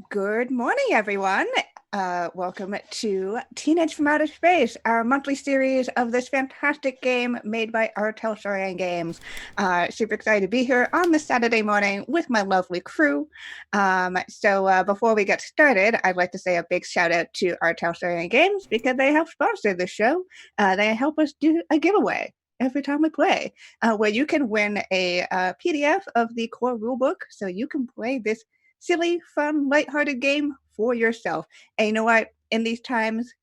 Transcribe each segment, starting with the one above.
Good morning, everyone. Welcome to Teenage from Outer Space, our monthly series of this fantastic game made by RTalsorianGames. Super excited to be here on this Saturday morning with my lovely crew. Before we get started, I'd like to say a big shout out to RTalsorianGames because they help sponsor the show. They help us do a giveaway every time we play, where you can win a PDF of the core rulebook so you can play this silly, fun, lighthearted game for yourself. And you know what? In these times,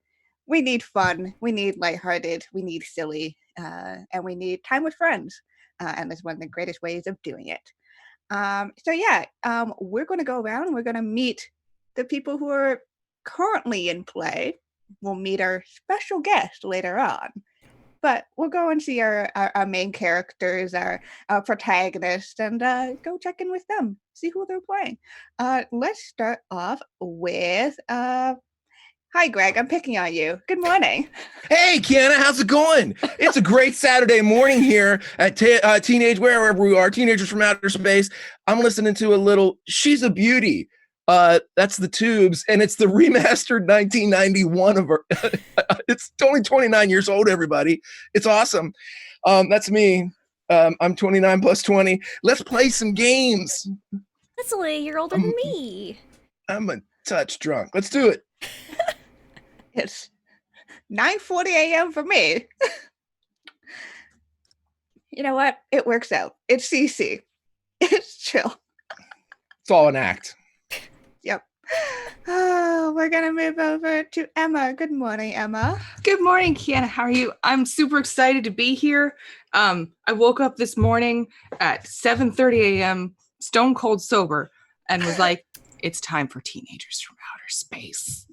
we need fun, we need lighthearted, we need silly, and we need time with friends. And that's one of the greatest ways of doing it. We're going to go around and we're going to meet the people who are currently in play. We'll meet our special guest later on. But we'll go and see our main characters, our protagonists, and go check in with them, see who they're playing. Let's start off with... Hi, Greg. I'm picking on you. Good morning. Hey, Kiana. How's it going? It's a great Saturday morning here at wherever we are, Teenagers from Outer Space. I'm listening to a little She's a Beauty. That's the Tubes, and it's the remastered 1991 of her. It's only 29 years old, everybody. It's awesome. That's me. I'm 29 plus 20. Let's play some games. Cecily, you're older than me. I'm a touch drunk. Let's do it. It's 9:40 a.m. for me. You know what? It works out. It's CC. It's chill. It's all an act. Yep. Oh, we're going to move over to Emma. Good morning, Emma. Good morning, Kiana. How are you? I'm super excited to be here. I woke up this morning at 7:30 a.m. stone cold sober and was like, it's time for Teenagers from Outer Space.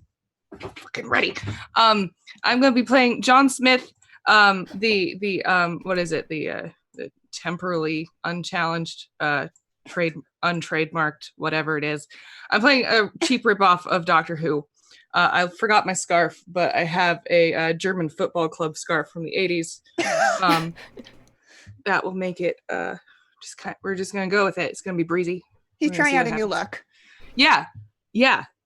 Fucking ready. I'm going to be playing John Smith, the temporally unchallenged, untrademarked, whatever it is. I'm playing a cheap ripoff of Doctor Who. I forgot my scarf, but I have a German football club scarf from the 80s. That will make it we're just going to go with it. It's going to be breezy. He's trying out a new look. Yeah,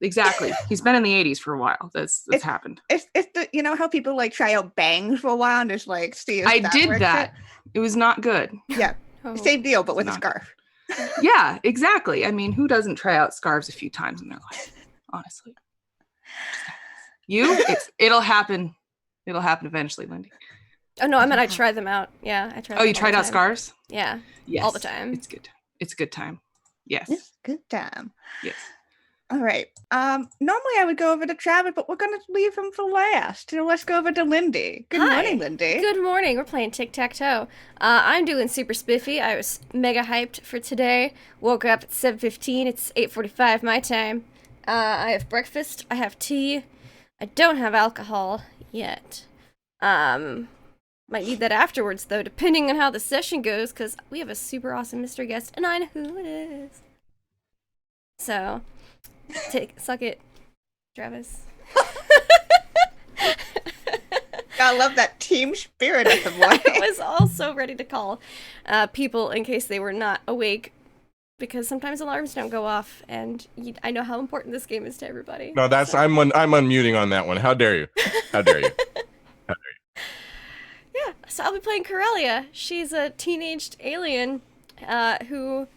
exactly. He's been in the 80s for a while. That's happened. It's the, you know how people like try out bangs for a while and just like see if I that did works that. it? It was not good. Yeah. Same deal, but with a scarf. Yeah, exactly. I mean, who doesn't try out scarves a few times in their life? Honestly. It'll happen. It'll happen eventually, Lindy. Oh no, I meant I tried them out. Yeah, I tried. Oh, you tried out scarves? Yeah. Yes. All the time. It's good. It's a good time. Yes. It's a good time. Yes. All right. Normally I would go over to Travis, but we're gonna leave him for last. So let's go over to Lindy. Good morning, Lindy. Good morning. We're playing tic-tac-toe. I'm doing super spiffy. I was mega hyped for today. Woke up at 7:15. It's 8:45 my time. I have breakfast. I have tea. I don't have alcohol yet. Might need that afterwards though, depending on how the session goes, because we have a super awesome mystery guest, and I know who it is. So. Suck it, Travis. I love that team spirit of the morning. I was also ready to call people in case they were not awake, because sometimes alarms don't go off, and I know how important this game is to everybody. No, I'm unmuting on that one. How dare you? How dare you? How dare you? Yeah, so I'll be playing Corellia. She's a teenaged alien who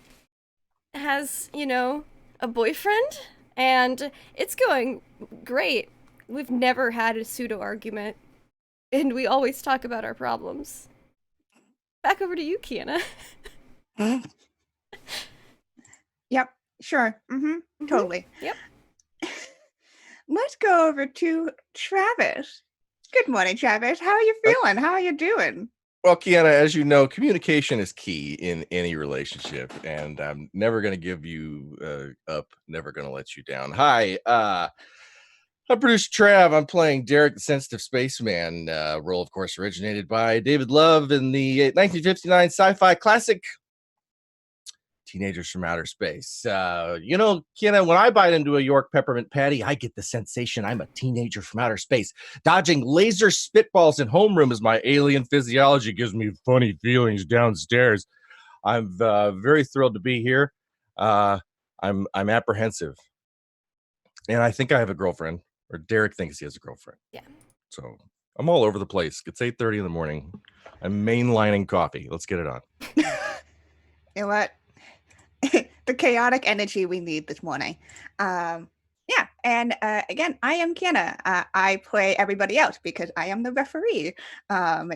has, a boyfriend. And it's going great. We've never had a pseudo-argument. And we always talk about our problems. Back over to you, Kiana. Yep, sure. Totally. Yep. Let's go over to Travis. Good morning, Travis. How are you feeling? How are you doing? Well, Kiana, as you know, communication is key in any relationship, and I'm never going to give you up, never going to let you down. Hi, I'm producer Trav. I'm playing Derek, the Sensitive Spaceman, role, of course, originated by David Love in the 1959 sci-fi classic Teenagers from Outer Space. Kiana, when I bite into a York peppermint patty, I get the sensation I'm a teenager from outer space. Dodging laser spitballs in homeroom as my alien physiology gives me funny feelings downstairs. I'm very thrilled to be here. I'm apprehensive. And I think I have a girlfriend, or Derek thinks he has a girlfriend. Yeah. So I'm all over the place. It's 8:30 in the morning. I'm mainlining coffee. Let's get it on. You know what? The chaotic energy we need this morning. Yeah, and again, I am Kiana. I play everybody else because I am the referee.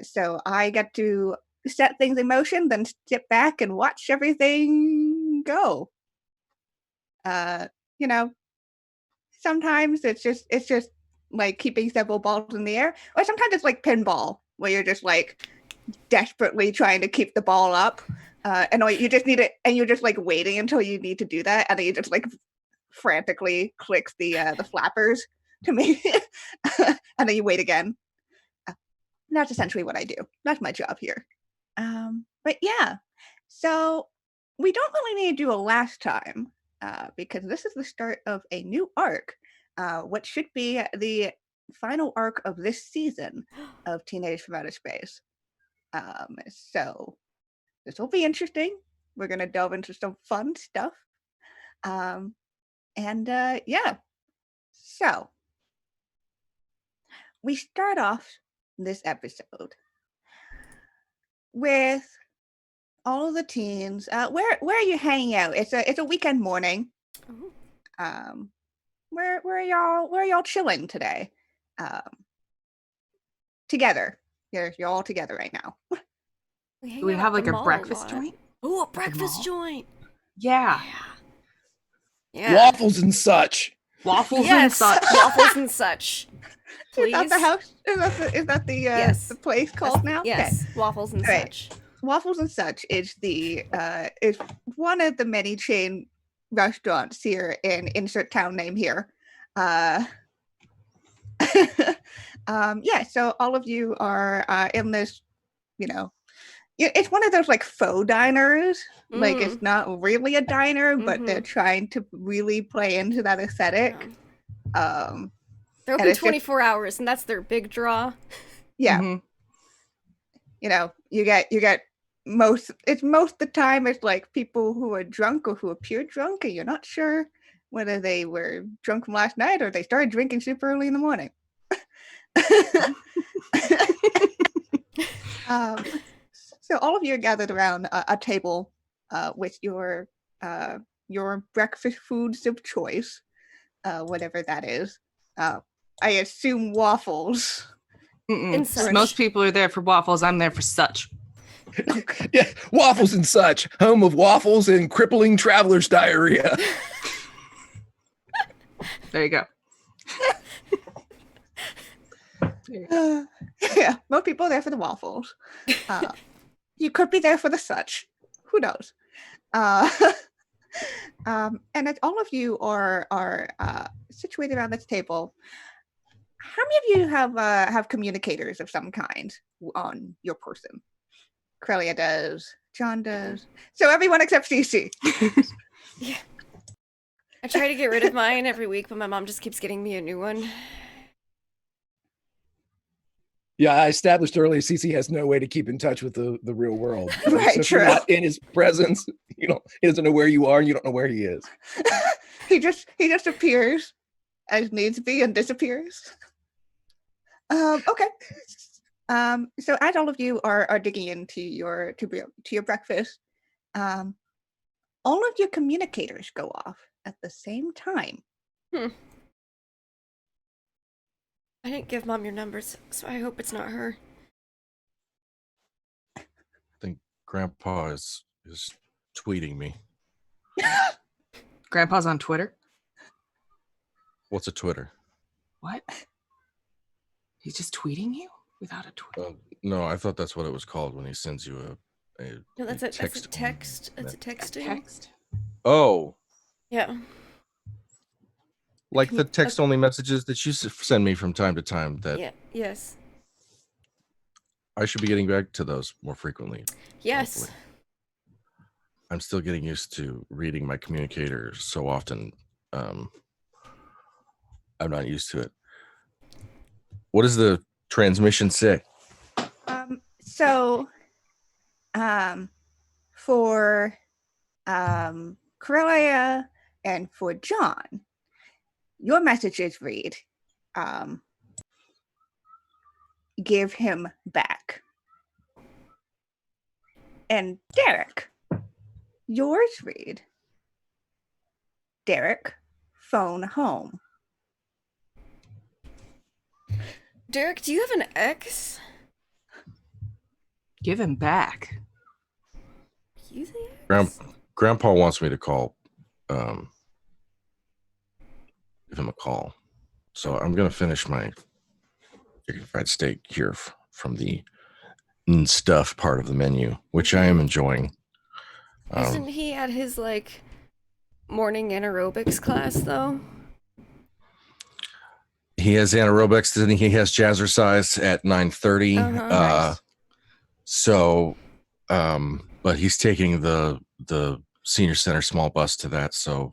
So I get to set things in motion, then sit back and watch everything go. You know, sometimes it's just like keeping several balls in the air, or sometimes it's like pinball, where you're just like desperately trying to keep the ball up. And you just need it, and you're just like waiting until you need to do that, and then you just like frantically clicks the flappers to make it, and then you wait again. That's essentially what I do. That's my job here. But yeah, so we don't really need to do a last time because this is the start of a new arc, what should be the final arc of this season of Teenage from Outer Space. So this will be interesting. We're gonna delve into some fun stuff. Yeah. So we start off this episode with all of the teens. Where are you hanging out? It's a weekend morning. Ooh. Where are y'all chilling today? Together. You're all together right now. Do we have like a breakfast joint? Oh, a breakfast joint. Yeah. Yeah. Waffles and such. Waffles Yes, and such. waffles and such. Please. Is that the house? Is that the Yes. the place called now? Yes, waffles and Right. such. Waffles and Such is is one of the many chain restaurants here in insert town name here. Yeah, so all of you are in this, it's one of those like faux diners. Like it's not really a diner, but they're trying to really play into that aesthetic. They're open 24 hours, and that's their big draw. Yeah. Mm-hmm. You get most of the time it's like people who are drunk or who appear drunk, and you're not sure whether they were drunk from last night or they started drinking super early in the morning. So all of you are gathered around a table with your breakfast foods of choice, whatever that is. I assume waffles. And such. Most people are there for waffles. I'm there for such. Yeah, waffles and such, home of waffles and crippling traveler's diarrhea. There you go. Yeah, most people are there for the waffles. You could be there for the such. Who knows? And as all of you are situated around this table, how many of you have communicators of some kind on your person? Crelia does. John does. So everyone except Cece. Yeah. I try to get rid of mine every week, but my mom just keeps getting me a new one. Yeah, I established earlier Cece has no way to keep in touch with the real world. Right, So if you're true. not in his presence, he doesn't know where you are and you don't know where he is. he just appears as needs be and disappears. Okay. So as all of you are digging into your breakfast, all of your communicators go off at the same time. I didn't give Mom your numbers, so I hope it's not her. I think Grandpa is tweeting me. Grandpa's on Twitter. What's a Twitter? What? He's just tweeting you without a Twitter. No, I thought that's what it was called when he sends you a No, that's a text. text. That's a texting. Text. Oh, Yeah. like the text-only messages that you send me from time to time. That Yeah. Yes. I should be getting back to those more frequently. Yes. Hopefully. I'm still getting used to reading my communicator so often. I'm not used to it. What does the transmission say? For Corellia and for John, your messages read, give him back. And Derek, yours read, Derek, phone home. Derek, do you have an ex? Give him back. You the ex? Grandpa wants me to call, give him a call. So I'm gonna finish my chicken fried steak here from the stuff part of the menu, which I am enjoying. Isn't he at his like morning anaerobics class though? He has anaerobics, then he has jazzercise at 9:30. Nice. So, but he's taking the senior center small bus to that. So,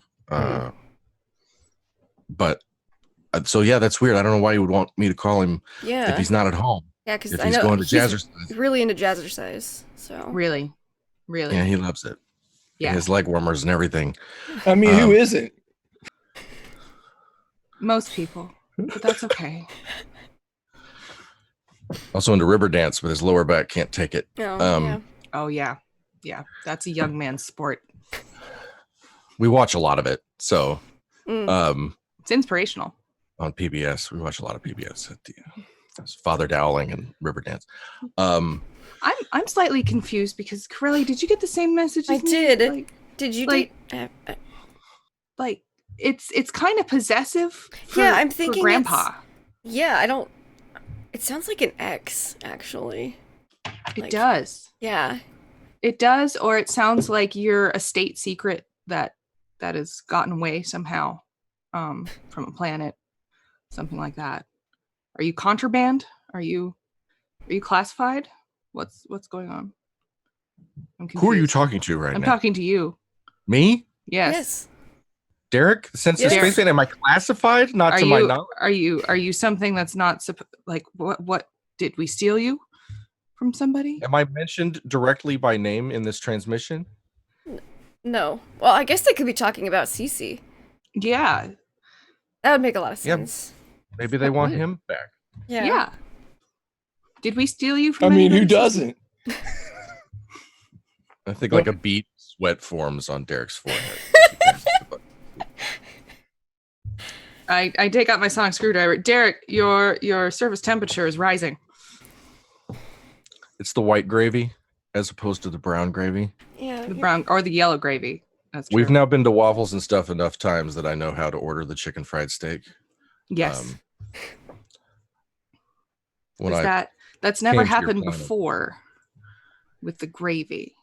but so yeah, that's weird. I don't know why you would want me to call him if he's not at home. Yeah, because if I he's know going to he's jazzercise. really into jazzercise. So Really? Yeah, he loves it. Yeah. And his leg warmers and everything. I mean, who isn't? Most people, but that's okay. Also into river dance, but his lower back can't take it. yeah. Oh yeah. Yeah. That's a young man's sport. We watch a lot of it. So It's inspirational. on PBS, we watch a lot of PBS at the Father Dowling and river dance. I'm slightly confused because Corelli, did you get the same message I as me? did. Like, Did you like- like it's kind of possessive for, Yeah, I'm for thinking grandpa. Yeah, I don't. It sounds like an ex, actually. It like- does. Yeah. It does, or it sounds like you're a state secret that has gotten away somehow from a planet, something like that. Are you contraband? Are you classified? What's going on? I'm confused. Who are you talking to right I'm now? talking to you. Me? Yes. Derek? Since Yes. the space am I classified? Not Are to my you knowledge. are you something that's not like what did we steal you from somebody? Am I mentioned directly by name in this transmission? No. Well, I guess they could be talking about Cece. Yeah. That would make a lot of Yeah. sense. Maybe they want him back. Yeah. Yeah. Did we steal you I from mean, who anybody? doesn't? I think like a bead sweat forms on Derek's forehead. I take out my sonic screwdriver. Derek, your surface temperature is rising. It's the white gravy as opposed to the brown gravy. Yeah. The brown or the yellow gravy. That's true. We've now been to Waffles and Stuff enough times that I know how to order the chicken fried steak. Yes. When Is I that's never came to your happened planet. before with the gravy.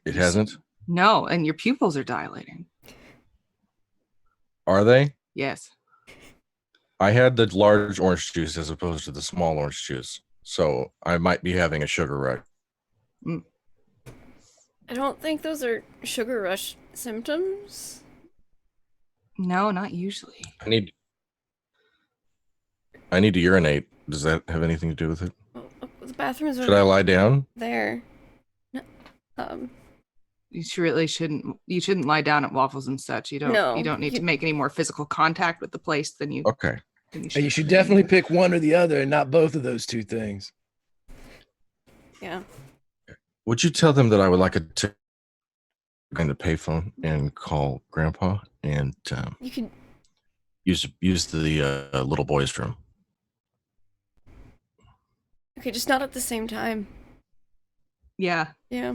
it hasn't. No, and your pupils are dilating. Are they? Yes. I had the large orange juice as opposed to the small orange juice, so I might be having a sugar rush. I don't think those are sugar rush symptoms. No, not usually. I need to urinate. Does that have anything to do with it? Oh, the bathrooms are Should I lie down? there. No, You really shouldn't. You shouldn't lie down at Waffles and such. You don't. No, you don't need you- to make any more physical contact with the place than you. Okay. Than You should definitely pick one or the other and not both of those two things. yeah. Would you tell them that I would like to find the payphone and call Grandpa and You could. use the little boy's room? Okay, just not at the same time. Yeah. Yeah.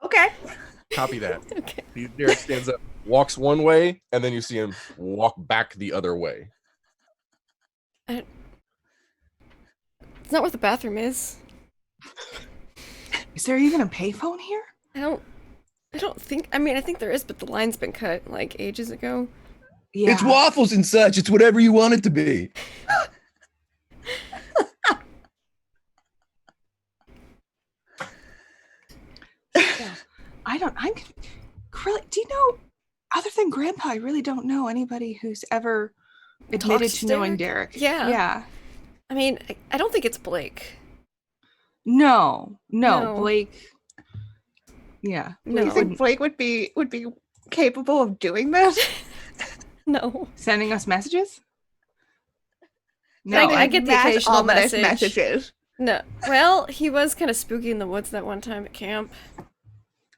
Okay. Copy that. Okay. Derek stands up, walks one way, and then you see him walk back the other way. It's not where the bathroom is. Is there even a payphone here? I don't think. I mean, I think there is, but the line's been cut like ages ago. Yeah. It's Waffles and such. It's whatever you want it to be. I'm. Really, do you know? Other than Grandpa, I really don't know anybody who's ever admitted Talks to knowing Derek? Derek. Yeah. Yeah. I mean, I don't think it's Blake. No, No. Blake. Yeah, No. Blake You think Blake would be capable of doing this? No. sending us messages. No, No, I get the Mass occasional ominous message. messages. No. Well, he was kind of spooky in the woods that one time at camp.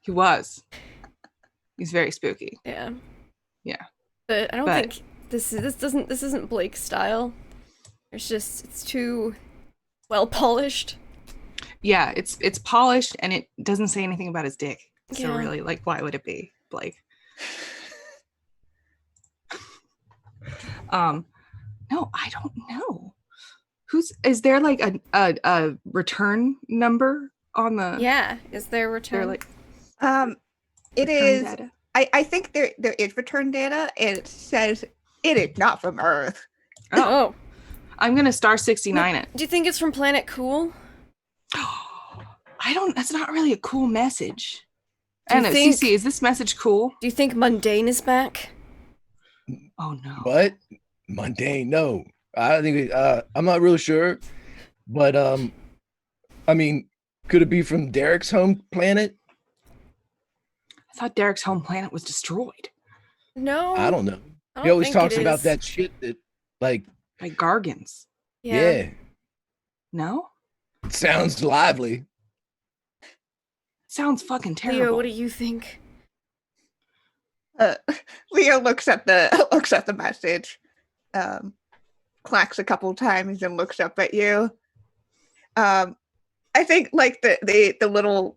he was. He's very spooky. Yeah. Yeah. But I don't But- think this isn't Blake's style. It's too well polished. Yeah, it's polished and it doesn't say anything about his dick. So Yeah. really, like, why would it be Blake? No, I don't know. Is there like a return number on the Yeah. Is there return? They're like It return is. data? I think there is return data. It says it is not from Earth. Oh. I'm gonna star 69 it. Do you think it's from Planet Cool? That's not really a cool message. Do I you don't know, think- Cece, is this message cool? Do you think Mundane is back? Oh no. What? Mundane? No, I think I'm not really sure, but I mean, could it be from Derek's home planet? I thought Derek's home planet was destroyed No. I don't know. I He don't always think talks it about is. that shit that, like, by Gargans. yeah, No? it sounds lively. Sounds fucking terrible. Leo, what do you think? Leo looks at the message, clacks a couple times and looks up at you. I think like the little.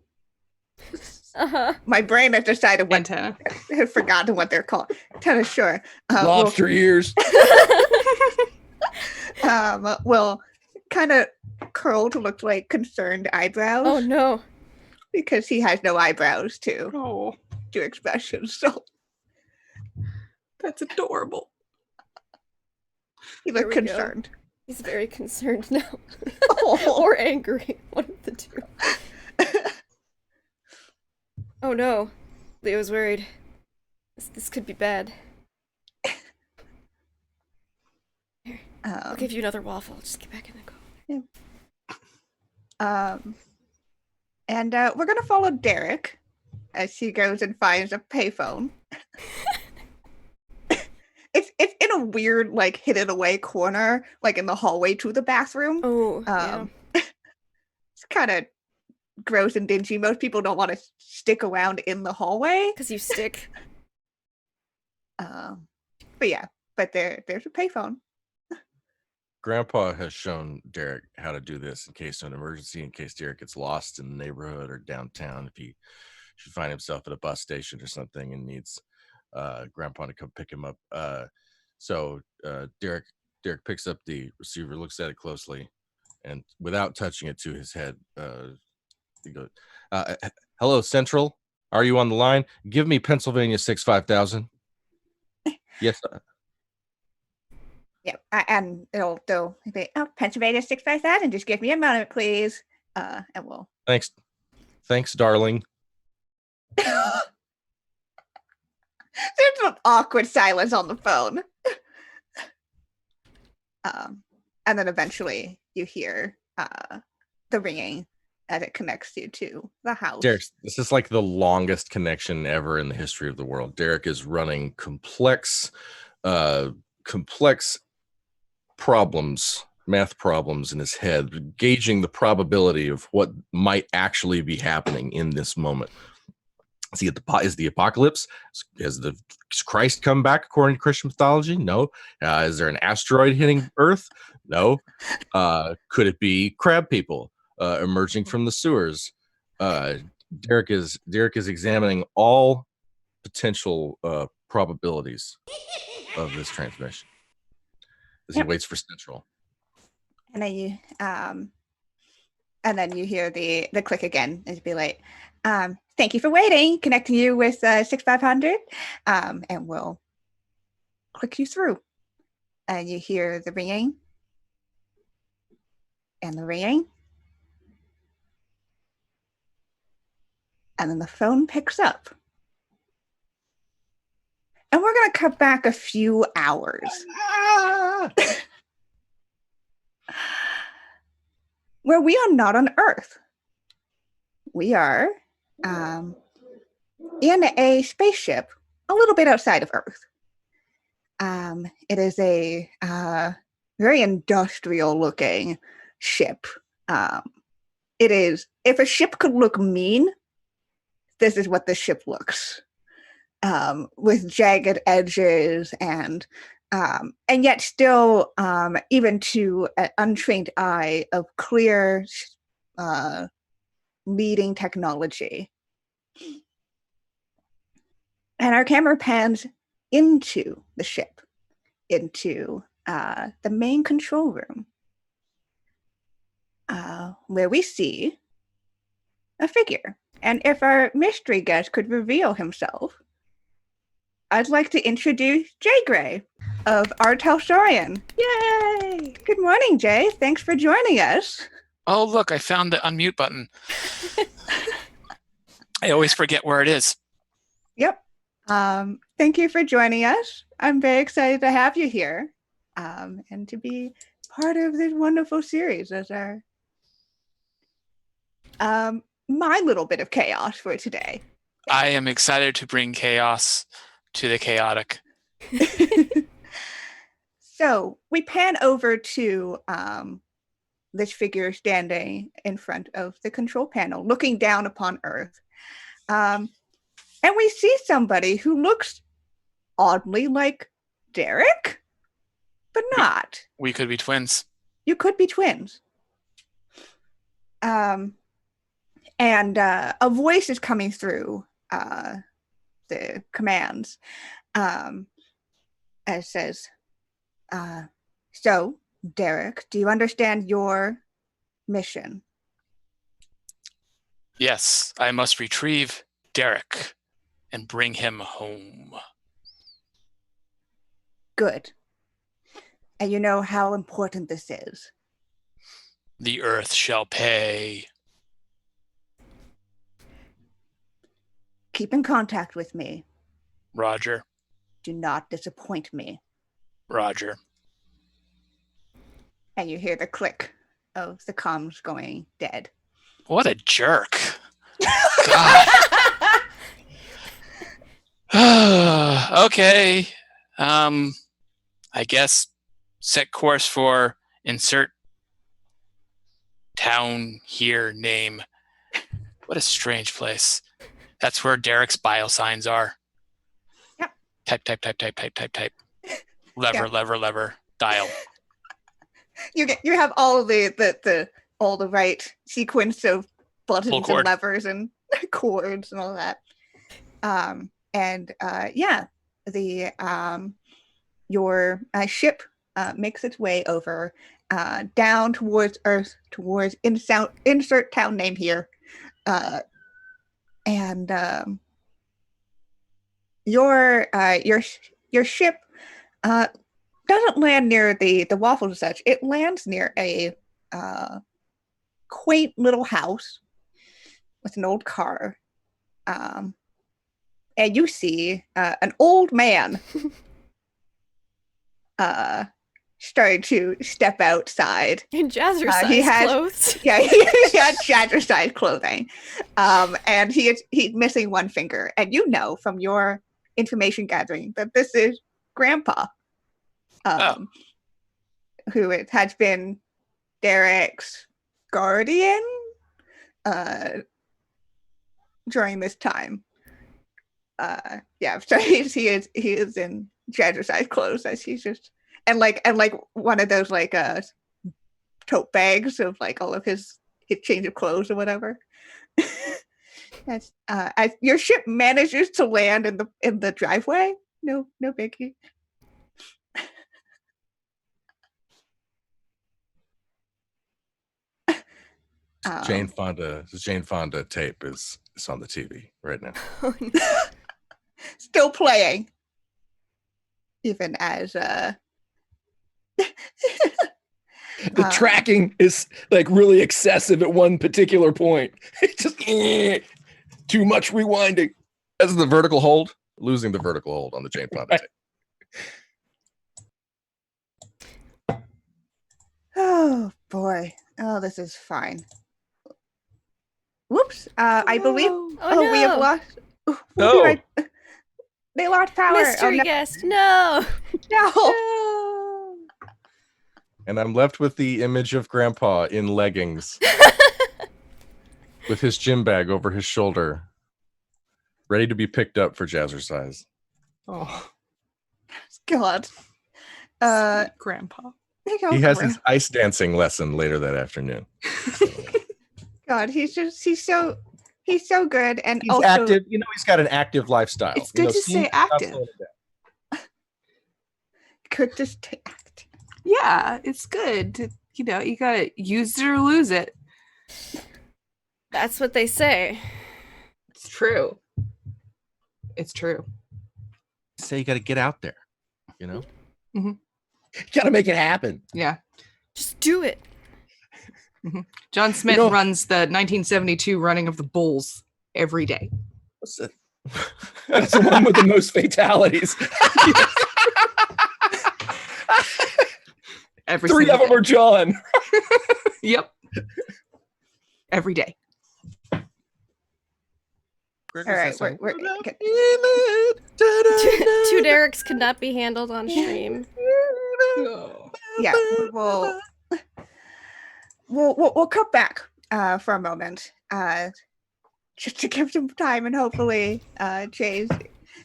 Uh-huh. My brain has decided what Antenna. has forgotten what they're called. Kind of sure. Lobster ears. Will kind of curl to look like concerned eyebrows. Oh no. Because he has no eyebrows to Oh, do expressions. So that's adorable. he There looked we go. concerned. He's very concerned now. Oh. Or angry. One of the two. Oh no. Leo's worried. This could be bad. I'll give you another waffle. Just get back in the car. And we're gonna follow Derek as he goes and finds a payphone. It's in a weird, like, hidden away corner, like in the hallway to the bathroom. Oh, yeah. It's kind of gross and dingy. Most people don't want to stick around in the hallway. Because you stick. But yeah, there's a payphone. Grandpa has shown Derek how to do this in case of an emergency, in case Derek gets lost in the neighborhood or downtown, if he should find himself at a bus station or something and needs Grandpa to come pick him up. So Derek picks up the receiver, looks at it closely, and without touching it to his head, he goes, "Hello, Central. Are you on the line? Give me Pennsylvania 65000." Yes. Yeah, and it'll be, Pennsylvania 65000. Just give me a moment, please. And we'll. Thanks, darling. There's an awkward silence on the phone. And then eventually you hear the ringing as it connects you to the house. Derek, this is like the longest connection ever in the history of the world. Derek is running complex math problems in his head, gauging the probability of what might actually be happening in this moment. Is the apocalypse? Has Christ come back according to Christian mythology? No. Is there an asteroid hitting Earth? No. Could it be crab people emerging from the sewers? Derek is examining all potential probabilities of this transmission as he waits for Central. And then you hear the click again. It'd be like, thank you for waiting. Connecting you with 6500, and we'll click you through. And you hear the ringing, and the ringing, and then the phone picks up. And we're gonna cut back a few hours. where we are not on Earth. We are in a spaceship a little bit outside of Earth. It is a very industrial-looking ship. It is, if a ship could look mean, this is what the ship looks, with jagged edges and yet still, even to an untrained eye, of clear, leading technology. And our camera pans into the ship, into the main control room, where we see a figure. And if our mystery guest could reveal himself, I'd like to introduce Jay Gray of RTalsorian. Yay! Good morning, Jay. Thanks for joining us. Oh, look, I found the unmute button. I always forget where it is. Yep. Thank you for joining us. I'm very excited to have you here, and to be part of this wonderful series as our my little bit of chaos for today. I am excited to bring chaos to the chaotic. So we pan over to this figure standing in front of the control panel, looking down upon Earth. And we see somebody who looks oddly like Derek, but not. We could be twins. You could be twins. And a voice is coming through the commands. It says, so, Derek, do you understand your mission? Yes, I must retrieve Derek and bring him home. Good. And you know how important this is. The earth shall pay. Keep in contact with me. Roger. Do not disappoint me. Roger. And you hear the click of the comms going dead. What a jerk. God. Okay. I guess set course for insert town here name. What a strange place. That's where Derek's bio signs are. Yep. Type. Lever, Yeah. lever, dial. You have all of the all the right sequence of buttons and levers and chords and all that. Your ship makes its way over down towards Earth, towards insert town name here, and your ship doesn't land near the waffles and such. It lands near a quaint little house with an old car. And you see an old man starting to step outside. In jazzercise clothes. Yeah, he had jazzercise clothing. And he's missing one finger. And you know from your information gathering that this is Grandpa. Who has been Derek's guardian during this time. So he is in jazzercise clothes as he's just and like one of those like tote bags of like all of his change of clothes or whatever. As your ship manages to land in the driveway, no biggie. Jane Fonda tape is on the TV right now. Oh, no. Still playing, even as the tracking is like really excessive at one particular point. It's just too much rewinding. As the vertical hold, losing the vertical hold on the Jane Fonda tape. Oh boy. Oh, this is fine. Whoops. I believe. Oh, we have no. lost. We'll No. be right. They lost power. Mystery oh, guest. No. no. No. And I'm left with the image of Grandpa in leggings with his gym bag over his shoulder, ready to be picked up for jazzercise. Oh, God. sweet grandpa. He has his ice dancing lesson later that afternoon. God, he's so good, and He's also active. You know, he's got an active lifestyle. It's You good know, to seniors say stop active. slowing it down. could just act. Yeah, it's good. You gotta use it or lose it. That's what they say. It's true. It's true. Say you got to get out there. You know. Gotta make it happen. Yeah. Just do it. John Smith know- runs the 1972 running of the Bulls every day. What's that? That's the one with the most fatalities. Every 3 of single them are John. day. Yep. Every day. All right, we're Two Derek's could not be handled on stream. yeah. We'll cut back for a moment, just to give some time, and hopefully, Jay's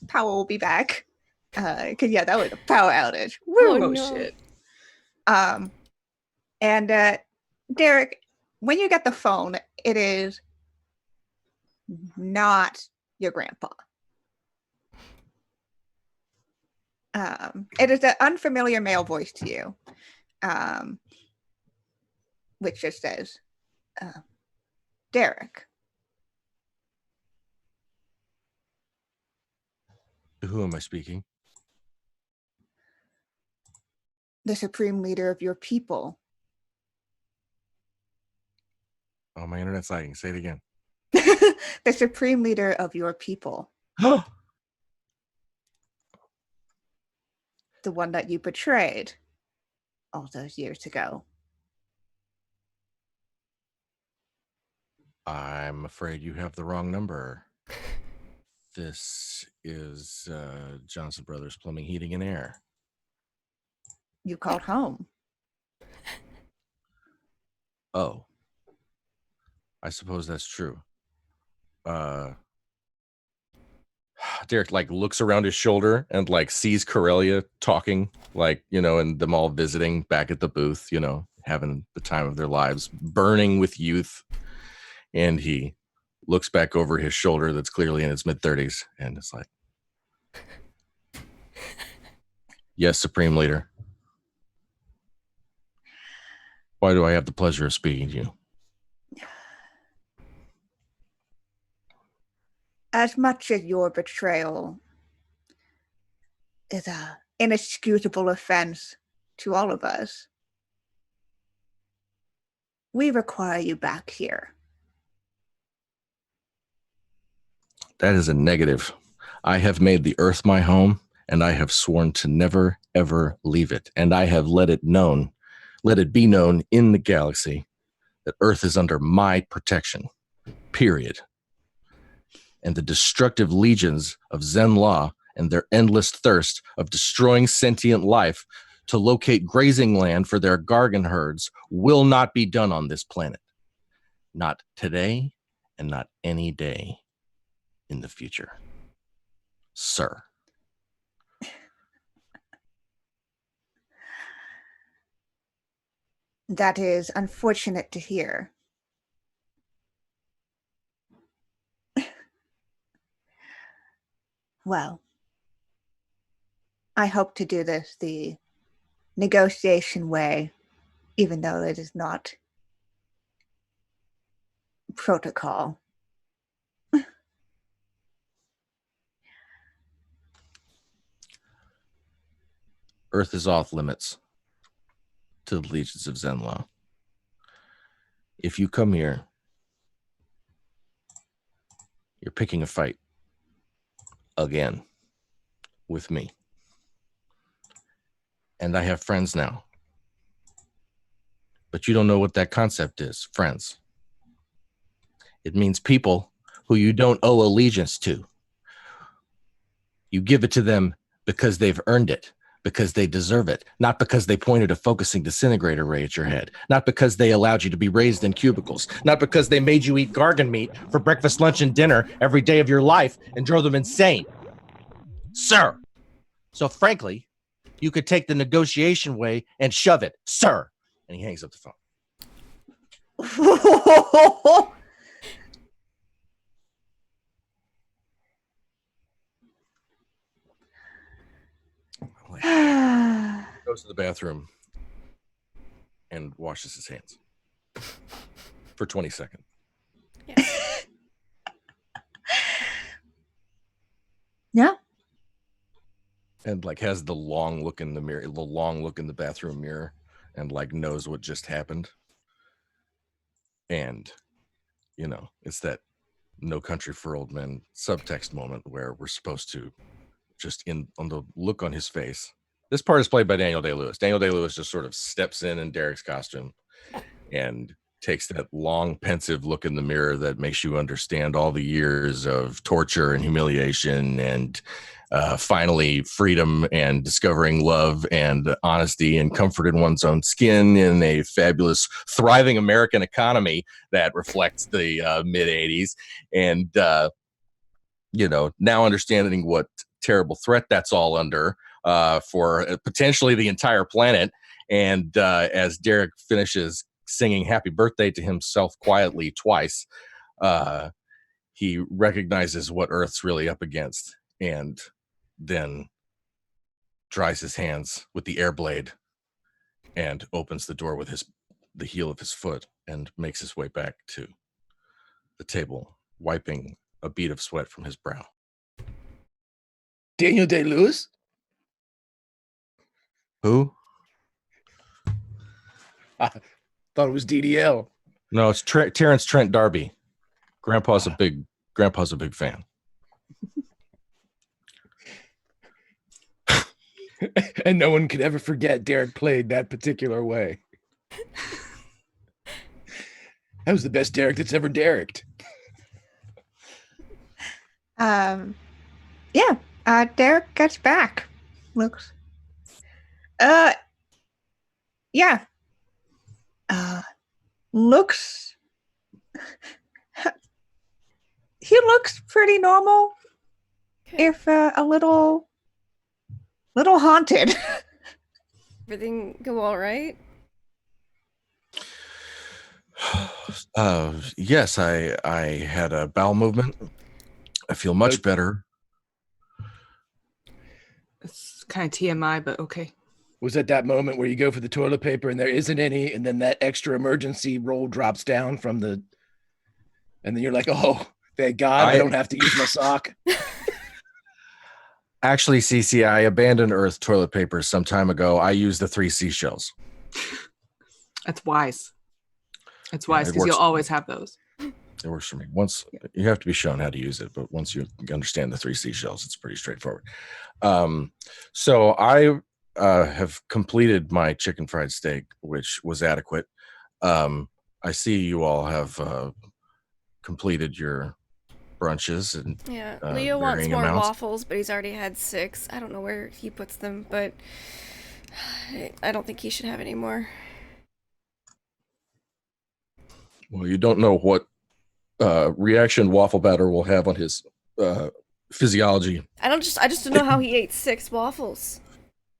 power will be back. Cause yeah, that was a power outage. Oh, Woo! Oh, no. shit. And Derek, when you get the phone, it is not your grandpa. It is an unfamiliar male voice to you, which just says, Derek. Who am I speaking? The supreme leader of your people. Oh, my internet's lagging. Say it again. The supreme leader of your people. The one that you betrayed all those years ago. I'm afraid you have the wrong number. This is Johnson Brothers Plumbing, Heating, and Air. You called home. Oh. I suppose that's true. Derek looks around his shoulder and sees Corellia talking, and them all visiting back at the booth, having the time of their lives, burning with youth. And he looks back over his shoulder that's clearly in his mid-30s and it's like, yes, Supreme Leader. Why do I have the pleasure of speaking to you? As much as your betrayal is an inexcusable offense to all of us, we require you back here. That is a negative. I have made the earth my home, and I have sworn to never, ever leave it. And I have let it be known in the galaxy that earth is under my protection, period. And the destructive legions of Zen Law and their endless thirst of destroying sentient life to locate grazing land for their Gargan herds will not be done on this planet. Not today and not any day in the future. Sir. That is unfortunate to hear. Well, I hope to do this the negotiation way, even though it is not protocol. Earth is off limits to the legions of Zen Law. If you come here, you're picking a fight again with me. And I have friends now. but you don't know what that concept is, friends. It means people who you don't owe allegiance to. You give it to them because they've earned it, because they deserve it, not because they pointed a focusing disintegrator ray at your head, not because they allowed you to be raised in cubicles, not because they made you eat gargan meat for breakfast, lunch, and dinner every day of your life and drove them insane. Sir. So frankly, you could take the negotiation way and shove it, sir. And he hangs up the phone. Goes to the bathroom and washes his hands for 20 seconds. Yes. Yeah. And like has the long look in the mirror, the long look in the bathroom mirror, and like knows what just happened. And, you know, it's that No Country for Old Men subtext moment where we're supposed to just on the look on his face. This part is played by Daniel Day-Lewis. Daniel Day-Lewis just sort of steps in Derek's costume and takes that long, pensive look in the mirror that makes you understand all the years of torture and humiliation and finally freedom and discovering love and honesty and comfort in one's own skin in a fabulous, thriving American economy that reflects the mid-'80s. And, you know, now understanding what terrible threat that's all under for potentially the entire planet. And as Derek finishes singing happy birthday to himself quietly twice, he recognizes what Earth's really up against and then dries his hands with the air blade and opens the door with the heel of his foot and makes his way back to the table, wiping a bead of sweat from his brow. Daniel Day-Lewis? Who? I thought it was DDL. No, it's Terrence Trent D'Arby. Grandpa's a big fan. And no one could ever forget Derek played that particular way. That was the best Derek that's ever Dereked. Yeah. Derek gets back. Looks. Yeah. Looks. He looks pretty normal. Okay. If a little haunted. Everything go all right? Yes, I had a bowel movement. I feel much better. It's kind of TMI, but okay. Was at that moment where you go for the toilet paper and there isn't any, and then that extra emergency roll drops down from the, and then you're like, oh, thank God I don't have to use my sock. Actually, CC, I abandoned Earth toilet paper some time ago. I used the 3 seashells. That's wise. It's wise because you'll always have those. It works for me. Once you have to be shown how to use it, but once you understand the 3 seashells, it's pretty straightforward. So I have completed my chicken fried steak, which was adequate. I see you all have completed your brunches and Yeah, Leo wants more amounts. waffles, but he's already had 6. I don't know where he puts them, but I don't think he should have any more. Well, you don't know what reaction waffle batter will have on his physiology. I just don't know how he ate 6 waffles.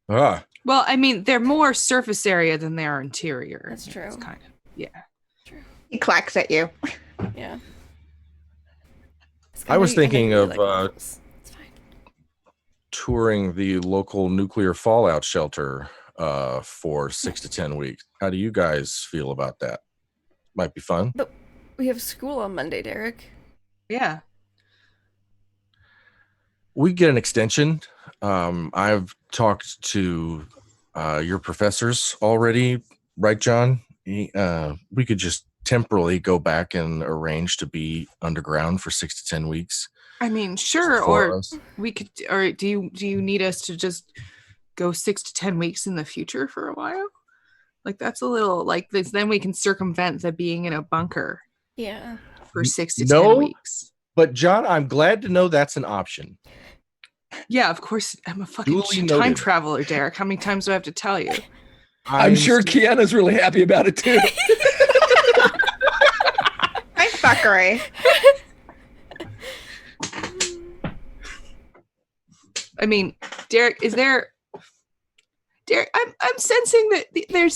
Ah, Well, I mean, they're more surface area than they are interior. That's true. It's kind of, yeah. He clacks at you. Yeah. I was thinking of waffles. It's fine. touring the local nuclear fallout shelter for 6 to 10 weeks. How do you guys feel about that? Might be fun. But we have school on Monday, Derek. Yeah. We get an extension. I've talked to your professors already, right, John? We could just temporarily go back and arrange to be underground for 6 to 10 weeks. I mean, sure. Or we could, or do you need us to just go 6 to 10 weeks in the future for a while? Like that's a little like this. Then we can circumvent the being in a bunker Yeah. for 6 to No. 10 weeks. But John, I'm glad to know that's an option. Yeah, of course. I'm a fucking Duly time noted. traveler, Derek. How many times do I have to tell you? I'm sure Kiana's really happy about it too. Thanks, Thackeray. I mean, Derek, Derek, I'm sensing that there's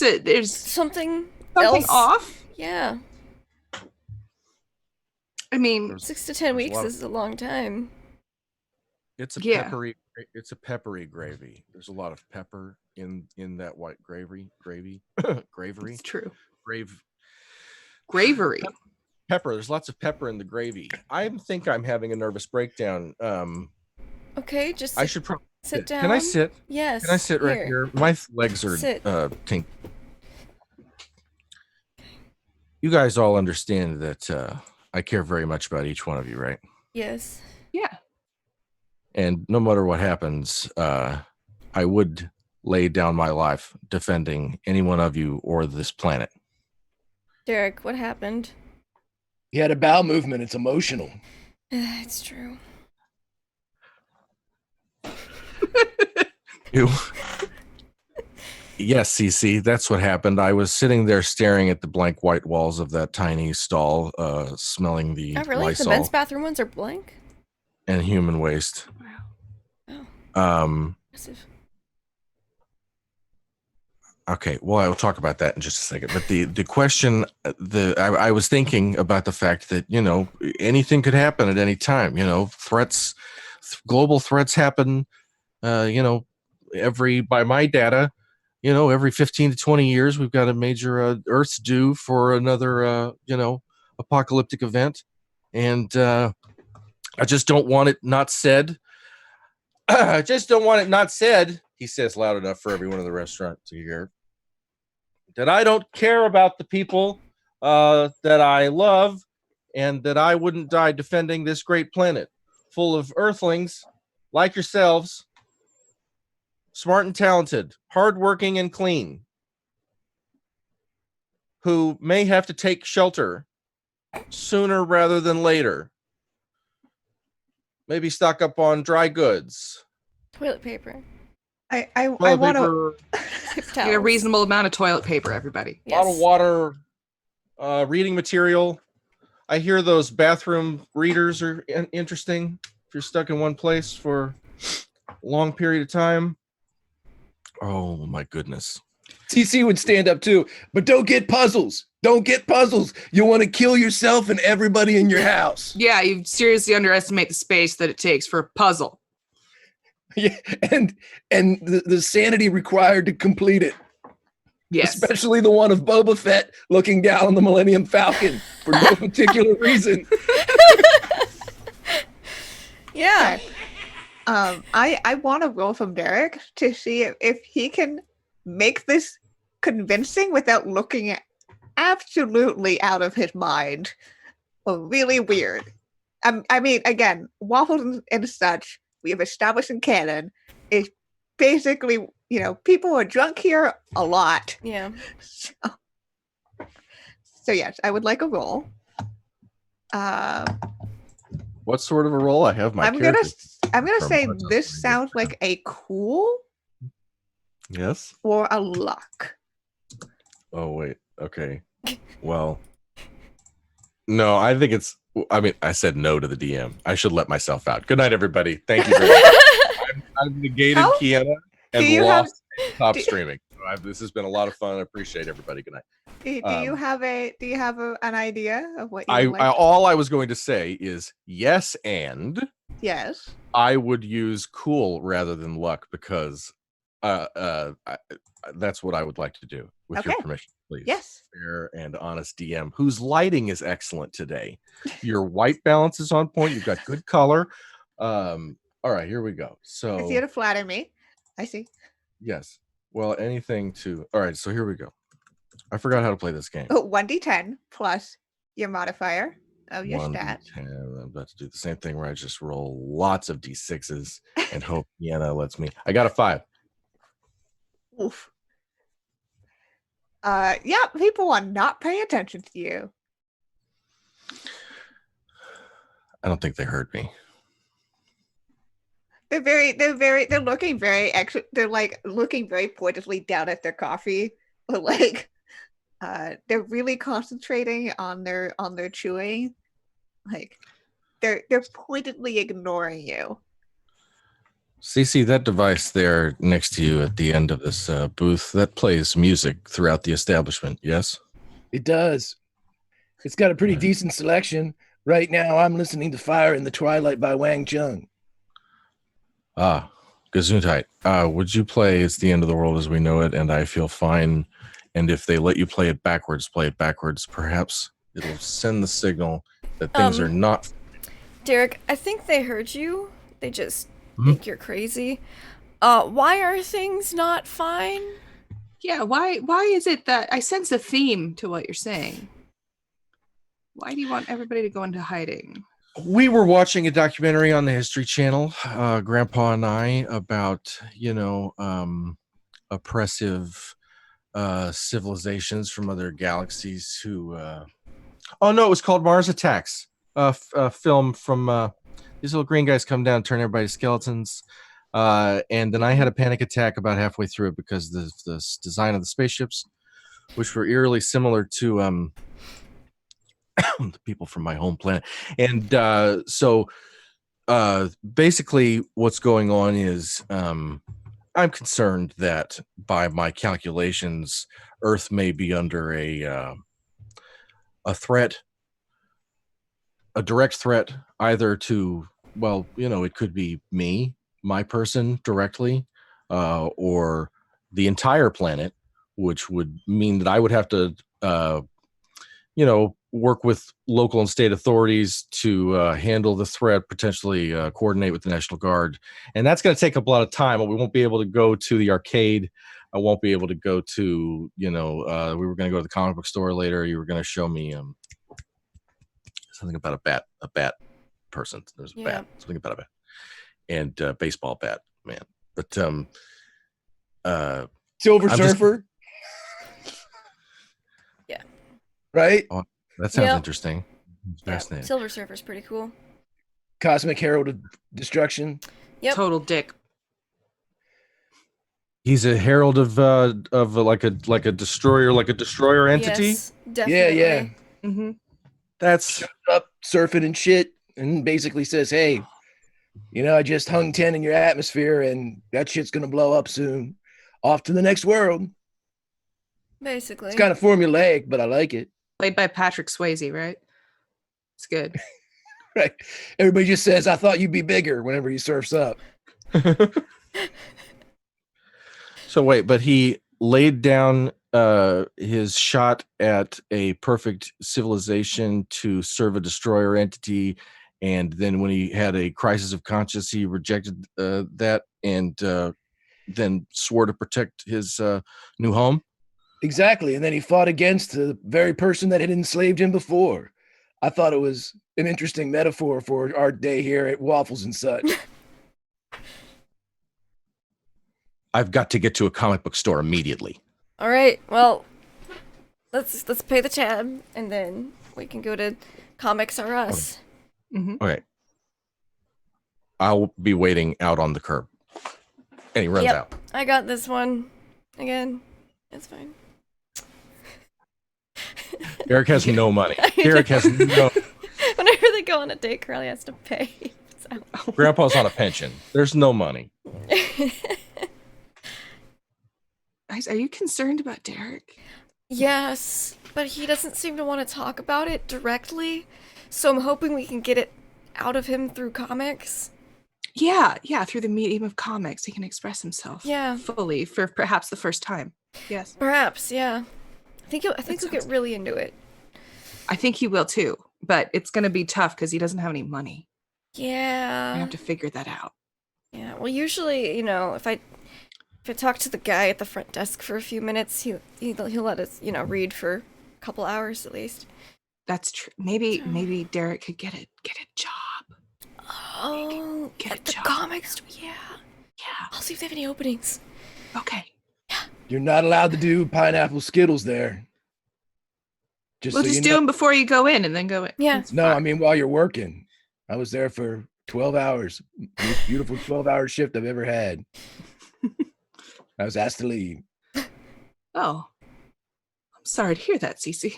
Something something else. off. Yeah. I mean, 6 to 10 There's a weeks lot of- is a long time. It's a Yeah. peppery gravy. There's a lot of pepper in that white gravy. Gravery. it's true. Grave Gravery. pepper. There's lots of pepper in the gravy. I think I'm having a nervous breakdown. Okay, just I should probably sit down. Can I sit? Yes. Can I sit right here? My legs are Sit. You guys all understand that I care very much about each one of you, right? Yes. Yeah. And no matter what happens, I would lay down my life defending any one of you or this planet. Derek, what happened? He had a bowel movement. It's emotional. It's true. You. Yes, CC, that's what happened. I was sitting there staring at the blank white walls of that tiny stall, smelling the Oh, really? Lysol The men's bathroom ones are blank? and human waste. Oh, impressive. Okay, well, I will talk about that in just a second. But the question, I was thinking about the fact that, anything could happen at any time. Threats, global threats happen, by my data, every 15 to 20 years, we've got a major Earth's due for another, apocalyptic event. And I just don't want it not said. I just don't want it not said, he says loud enough for everyone in the restaurant to hear, that I don't care about the people that I love and that I wouldn't die defending this great planet full of Earthlings like yourselves, smart and talented, hardworking and clean, who may have to take shelter sooner rather than later. Maybe stock up on dry goods. Toilet paper. I Toilet want to. paper, Get a reasonable amount of toilet paper, everybody. Yes. bottled water, reading material. I hear those bathroom readers are interesting if you're stuck in one place for a long period of time. Oh my goodness. TC would stand up too, but don't get puzzles. Don't get puzzles. You want to kill yourself and everybody in your house. Yeah, you seriously underestimate the space that it takes for a puzzle. Yeah, and the sanity required to complete it. Yes. Especially the one of Boba Fett looking down on the Millennium Falcon for no particular reason. Yeah. I want to roll from Derek to see if he can make this convincing without looking absolutely out of his mind or really weird. I mean, again, waffles and such, we have established in canon, is basically, people are drunk here a lot. Yeah. So yes, I would like a roll. What sort of a role? I have my I'm gonna from say RTalsorian this Games. sounds like a cool Yes. or a luck. Oh wait. Okay. Well. No, I think it's. I said no to the DM. I should let myself out. Good night, everybody. Thank you very much. I've negated How Kiana do and you lost top do- streaming. This has been a lot of fun. I appreciate everybody. Good night. Do you have an idea of what you I would like? all I was going to say is yes, and Yes. I would use cool rather than luck because that's what I would like to do with your Okay. permission, please. Yes. Fair and honest DM, whose lighting is excellent today. Your white balance is on point. You've got good color. All right, here we go. It's So here to flatter me. I see. yes. Well, anything to. All right, so here we go. I forgot how to play this game. 1d10 plus your modifier of your 1d10. stat. I'm about to do the same thing where I just roll lots of d6s and hope Deanna lets me. I got a 5. Oof. Yeah, people are not paying attention to you. I don't think they heard me. They're looking very, actually, they're like looking very pointedly down at their coffee. But like, they're really concentrating on their chewing. Like, they're pointedly ignoring you. Cece, that device there next to you at the end of this booth, that plays music throughout the establishment, yes? It does. It's got a pretty Right. decent selection. Right now, I'm listening to Fire in the Twilight by Wang Chung. Ah, Gesundheit. Would you play It's the End of the World as We Know It and I Feel Fine? And if they let you play it backwards. Perhaps it'll send the signal that things are not. Derek, I think they heard you. They just think you're crazy. Why are things not fine? Yeah, why is it that I sense a theme to what you're saying? Why do you want everybody to go into hiding? We were watching a documentary on the History Channel, Grandpa and I, about, oppressive civilizations from other galaxies who oh no, it was called Mars Attacks, a film from these little green guys come down and turn everybody to skeletons, and then I had a panic attack about halfway through it because the design of the spaceships, which were eerily similar to the people from my home planet. And so basically what's going on is I'm concerned that by my calculations, Earth may be under a threat, a direct threat, either to, it could be me, my person directly, or the entire planet, which would mean that I would have to, work with local and state authorities to handle the threat, potentially coordinate with the National Guard. And that's going to take up a lot of time. We won't be able to go to the arcade. I won't be able to go to, we were going to go to the comic book store later. You were going to show me something about a bat person. There's a bat, something about a bat, and baseball bat, man. But Silver Surfer. Yeah. Right? Oh, that sounds interesting. Fascinating. Silver Surfer's pretty cool. Cosmic Herald of Destruction. Yep. Total dick. He's a herald of like a destroyer entity. Yes, definitely. Yeah. Mm-hmm. That's Up surfing and shit, and basically says, hey, I just hung 10 in your atmosphere and that shit's gonna blow up soon. Off to the next world. Basically. It's kind of formulaic, but I like it. Played by Patrick Swayze, right? It's good. Right. Everybody just says, I thought you'd be bigger whenever he surfs up. So wait, but he laid down his shot at a perfect civilization to serve a destroyer entity, and then when he had a crisis of conscience, he rejected that and then swore to protect his new home. Exactly. And then he fought against the very person that had enslaved him before. I thought it was an interesting metaphor for our day here at Waffles and Such. I've got to get to a comic book store immediately. All right. Well, let's pay the tab, and then we can go to Comics R Us. Mm-hmm. Okay. I'll be waiting out on the curb. And he runs out. I got this one again. It's fine. Derek has no money. Derek has no. Whenever they go on a date, Carly has to pay. So. Grandpa's on a pension. There's no money. Guys, are you concerned about Derek? Yes, but he doesn't seem to want to talk about it directly, so I'm hoping we can get it out of him through comics. Yeah, through the medium of comics, he can express himself fully for perhaps the first time. Yes. Perhaps, yeah. I think he'll get really into it. I think he will too, but it's going to be tough because he doesn't have any money. Yeah. I have to figure that out. Yeah, well, usually, if I talk to the guy at the front desk for a few minutes, he'll let us, read for a couple hours at least. That's true. Maybe Derek could get a job. Oh, get a at the job. comics. Yeah. Yeah. I'll see if they have any openings. Okay. Yeah. You're not allowed to do pineapple Skittles there. We'll just do them before you go in and then go in. Yeah. It's No, fine. I mean while you're working. I was there for 12 hours. Most beautiful 12-hour shift I've ever had. I was asked to leave. Oh. I'm sorry to hear that, Cece.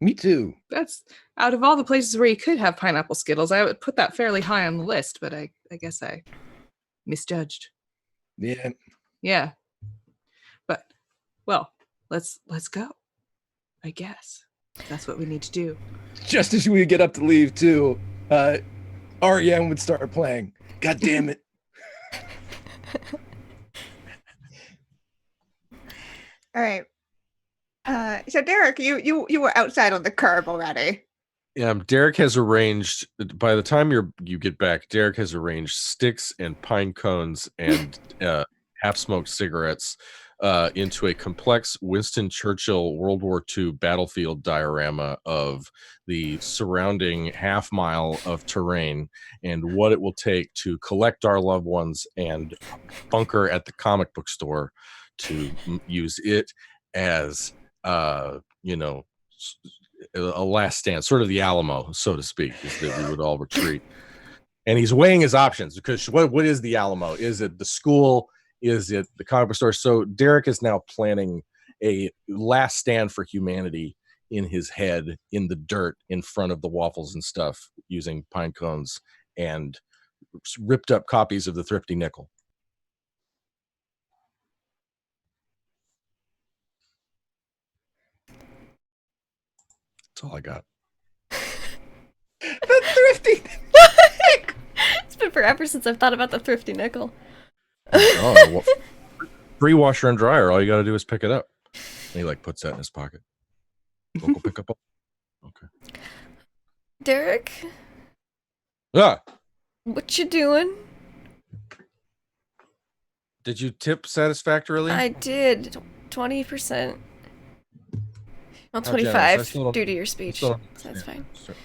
Me too. That's out of all the places where you could have pineapple Skittles, I would put that fairly high on the list, but I guess I misjudged. Yeah. Yeah. But well, let's go. I guess. That's what we need to do. Just as we get up to leave too, REM would start playing. God damn it. All right. So Derek, you were outside on the curb already. Yeah, Derek has arranged. By the time you get back, Derek has arranged sticks and pine cones and half-smoked cigarettes into a complex Winston Churchill World War II battlefield diorama of the surrounding half mile of terrain and what it will take to collect our loved ones and bunker at the comic book store to use it as a last stand, sort of the Alamo, so to speak, is that we would all retreat. And he's weighing his options because what is the Alamo? Is it the school? Is it the comic book store? So Derek is now planning a last stand for humanity in his head, in the dirt, in front of the waffles and stuff, using pine cones and ripped up copies of the Thrifty Nickel. That's all I got. The Thrifty. It's been forever since I've thought about the Thrifty Nickel. Oh, well, free washer and dryer. All you got to do is pick it up. And he puts that in his pocket. Local pickup. Okay. Derek, Ah, what you doing? did you tip satisfactorily? I did 20%. Well, How generous. 25 I still don't- due to your speech. still So don't that's fine. understand.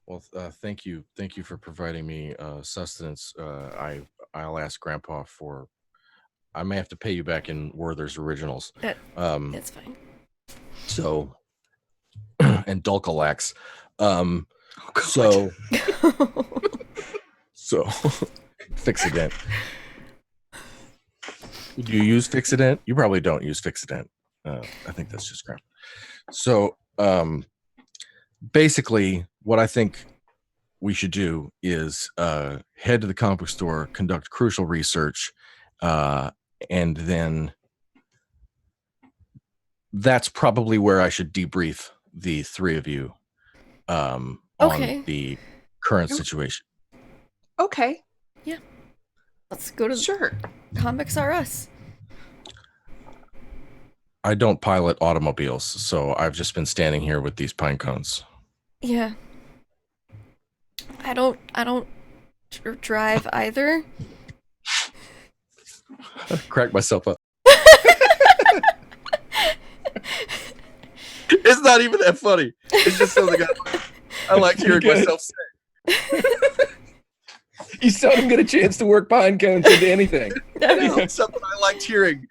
Well, thank you for providing me sustenance. I'll ask Grandpa for. I may have to pay you back in Werther's originals. It's fine. So, and Dulcolax. Oh, God. So Fixident. Do you use Fixident? You probably don't use Fixident. I think that's just crap. So, basically, what I think we should do is head to the comic book store, conduct crucial research, and then that's probably where I should debrief the three of you Okay. on the current situation. Okay. Let's go to Sure. Comics R Us. I don't pilot automobiles, so I've just been standing here with these pine cones. Yeah. I don't drive either. Crack myself up. It's not even that funny. It's just something I like hearing Good. myself say. You seldom get a chance to work pine cones into anything. It's something I liked hearing.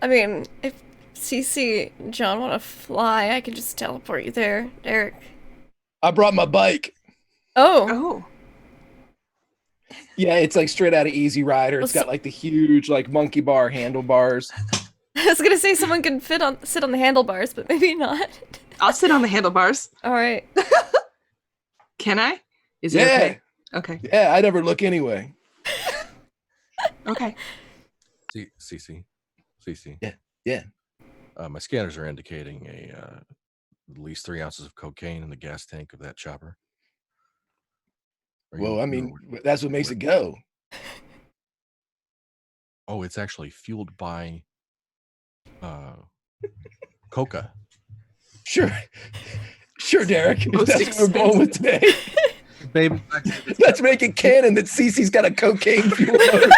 I mean, if CC and John want to fly, I can just teleport you there, Derek. I brought my bike. Oh, Oh. Yeah, it's straight out of Easy Rider. It's got the huge monkey bar handlebars. I was gonna say someone can sit on the handlebars, but maybe not. I'll sit on the handlebars. All right. Can I? Is it Yeah. okay? Okay. Yeah, I never look anyway. Okay. CC. Yeah. My scanners are indicating at least 3 ounces of cocaine in the gas tank of that chopper. Well, I mean, that's what makes it go. Oh, it's actually fueled by coca. Sure, Derek. Most That's what we're going with today. Baby, Let's make it canon that Cece's got a cocaine fuel motor.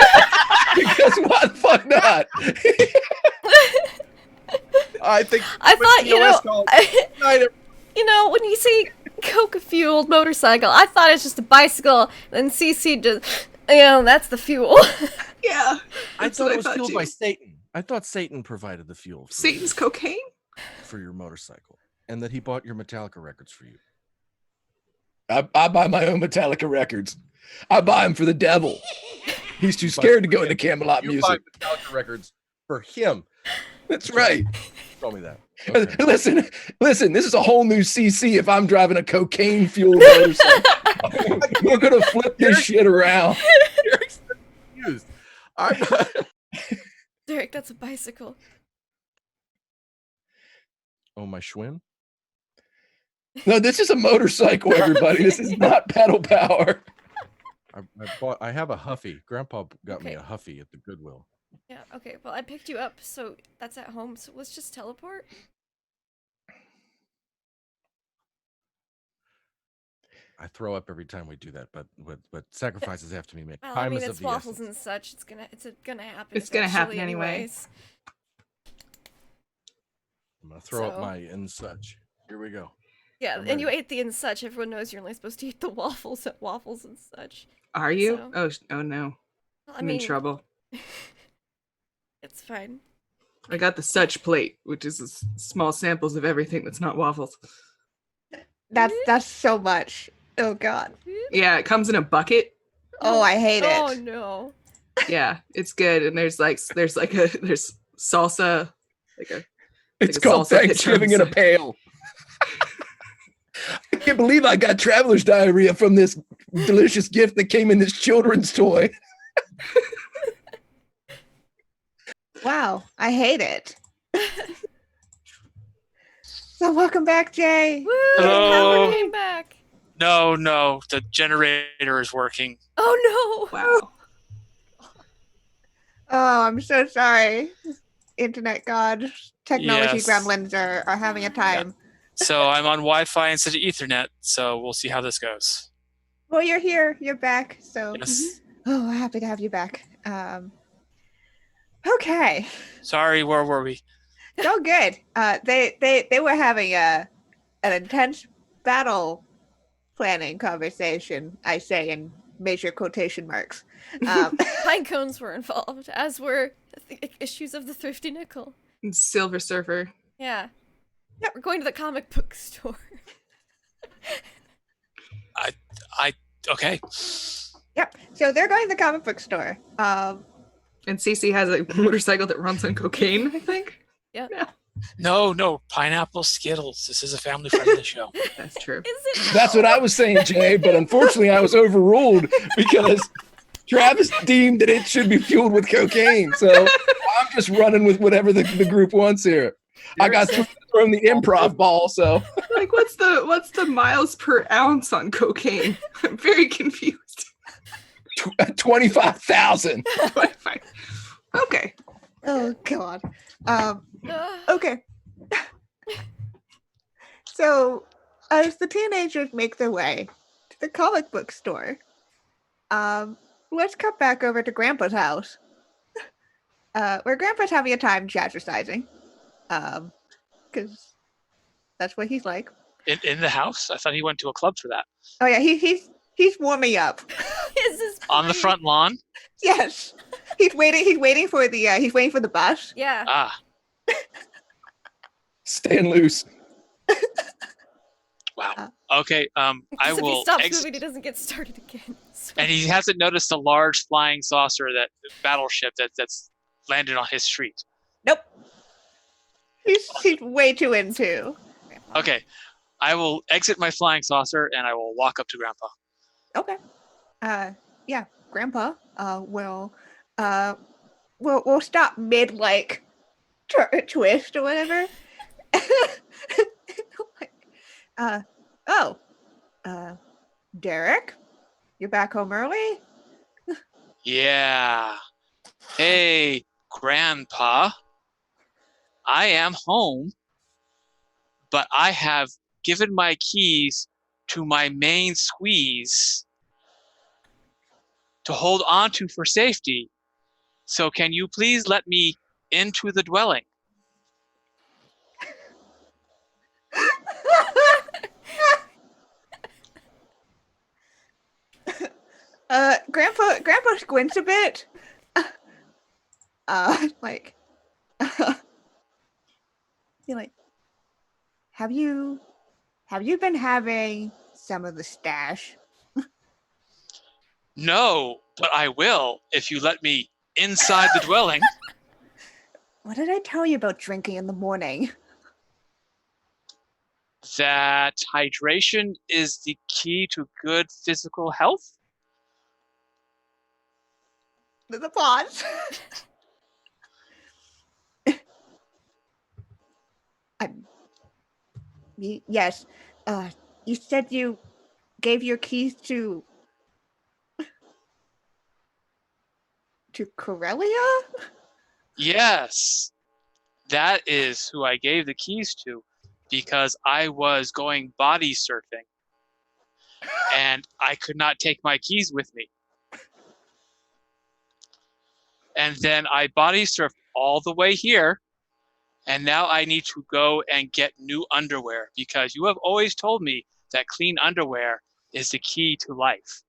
Because why the fuck not? I think I thought, when you know, when you say Coca-fueled motorcycle. I thought it's just a bicycle. Then CC just, that's the fuel. Yeah. I That's thought what it was fueled too. by Satan. I thought Satan provided the fuel Satan's cocaine? for your motorcycle, and that he bought your Metallica records for you. I buy my own Metallica records. I buy them for the devil. He's too scared to go into Camelot You music. buy Metallica records for him. That's right. Tell me that. Okay. Listen, this is a whole new CC if I'm driving a cocaine fueled motorcycle. We're gonna flip this shit around. You're confused. I'm not. Derek, that's a bicycle. Oh, my Schwinn? No, this is a motorcycle, everybody. This is not pedal power. I have a Huffy. Grandpa got me Okay. a Huffy at the Goodwill. Yeah, okay, well, I picked you up, so that's at home, so let's just teleport. I throw up every time we do that, but sacrifices have to be made. Well, Time I mean, is it's of the waffles essence. and such. It's gonna happen. It's gonna happen eventually anyway. anyways. I'm gonna throw up So- my and such. Here we go. Yeah, I'm and you ready. ate the and such. Everyone knows you're only supposed to eat the waffles at waffles and such. Are you? So- Oh no. I I'm mean, in trouble. It's fine. I got the such plate, which is small samples of everything that's not waffles. That's so much. Oh god. Yeah, it comes in a bucket. Oh, I hate Oh it. no. Yeah, it's good. And there's salsa, It's a called salsa Thanksgiving in a pitcher. pail. I can't believe I got traveler's diarrhea from this delicious gift that came in this children's toy. Wow, I hate it. So welcome back, Jay. Woo! Hello. Howard came back. No, the generator is working. Oh no. Wow. Oh, I'm so sorry. Internet gods, technology Yes. gremlins are having a time. So I'm on Wi-Fi instead of Ethernet, so we'll see how this goes. Well, you're here. You're back. So, Yes. oh, happy to have you back. Okay. Sorry, where were we? So good. They were having an intense battle planning conversation. I say in major quotation marks. Pine cones were involved, as were the issues of the Thrifty Nickel. And Silver Surfer. Yeah. We're going to the comic book store. Okay. Yep. So they're going to the comic book store. And Cece has a motorcycle that runs on cocaine, I think. No, pineapple Skittles. This is a family-friendly show. That's true. Is it? That's what I was saying, Jay, but unfortunately I was overruled because Travis deemed that it should be fueled with cocaine. So I'm just running with whatever the group wants here. I got thrown the improv ball, so Like, what's the miles per ounce on cocaine? I'm very confused. 25,000. Okay. Oh God. Ugh. Okay. So, as the teenagers make their way to the comic book store, let's cut back over to Grandpa's house, where Grandpa's having a time jazzercising, because that's what he's like. In the house? I thought he went to a club for that. Oh yeah, he's warming up. Is this On the free? front lawn? Yes, he's waiting for the bus. Yeah. Ah, Staying loose. wow. Okay, I Because if he will stops exit. moving, he doesn't get started again. So- And he hasn't noticed a large flying saucer battleship that's landed on his street. Nope. He's way too into. Grandpa. Okay. I will exit my flying saucer and I will walk up to Grandpa. Okay. Yeah, Grandpa. Will stop mid like twist or whatever. Derek, you're back home early. Yeah. Hey, Grandpa. I am home, but I have given my keys to my main squeeze to hold onto for safety. So can you please let me into the dwelling? Grandpa squints a bit. Like, you're like, have you been having some of the stash? No, but I will if you let me inside the dwelling. What did I tell you about drinking in the morning? That hydration is the key to good physical health. There's a pause. Yes. You said you gave your keys to Corellia? Yes, that is who I gave the keys to because I was going body surfing and I could not take my keys with me. And then I body surfed all the way here, and now I need to go and get new underwear because you have always told me that clean underwear is the key to life.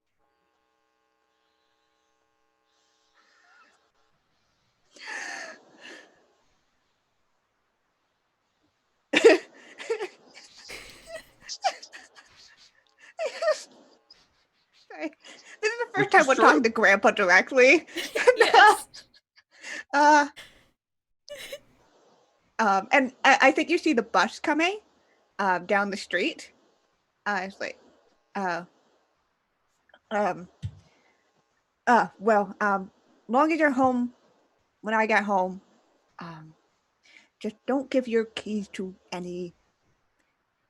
Sorry. This is the first time we're talking to Grandpa directly. Yes. And I think you see the bus coming down the street. It's like, long as you're home when I get home, just don't give your keys to any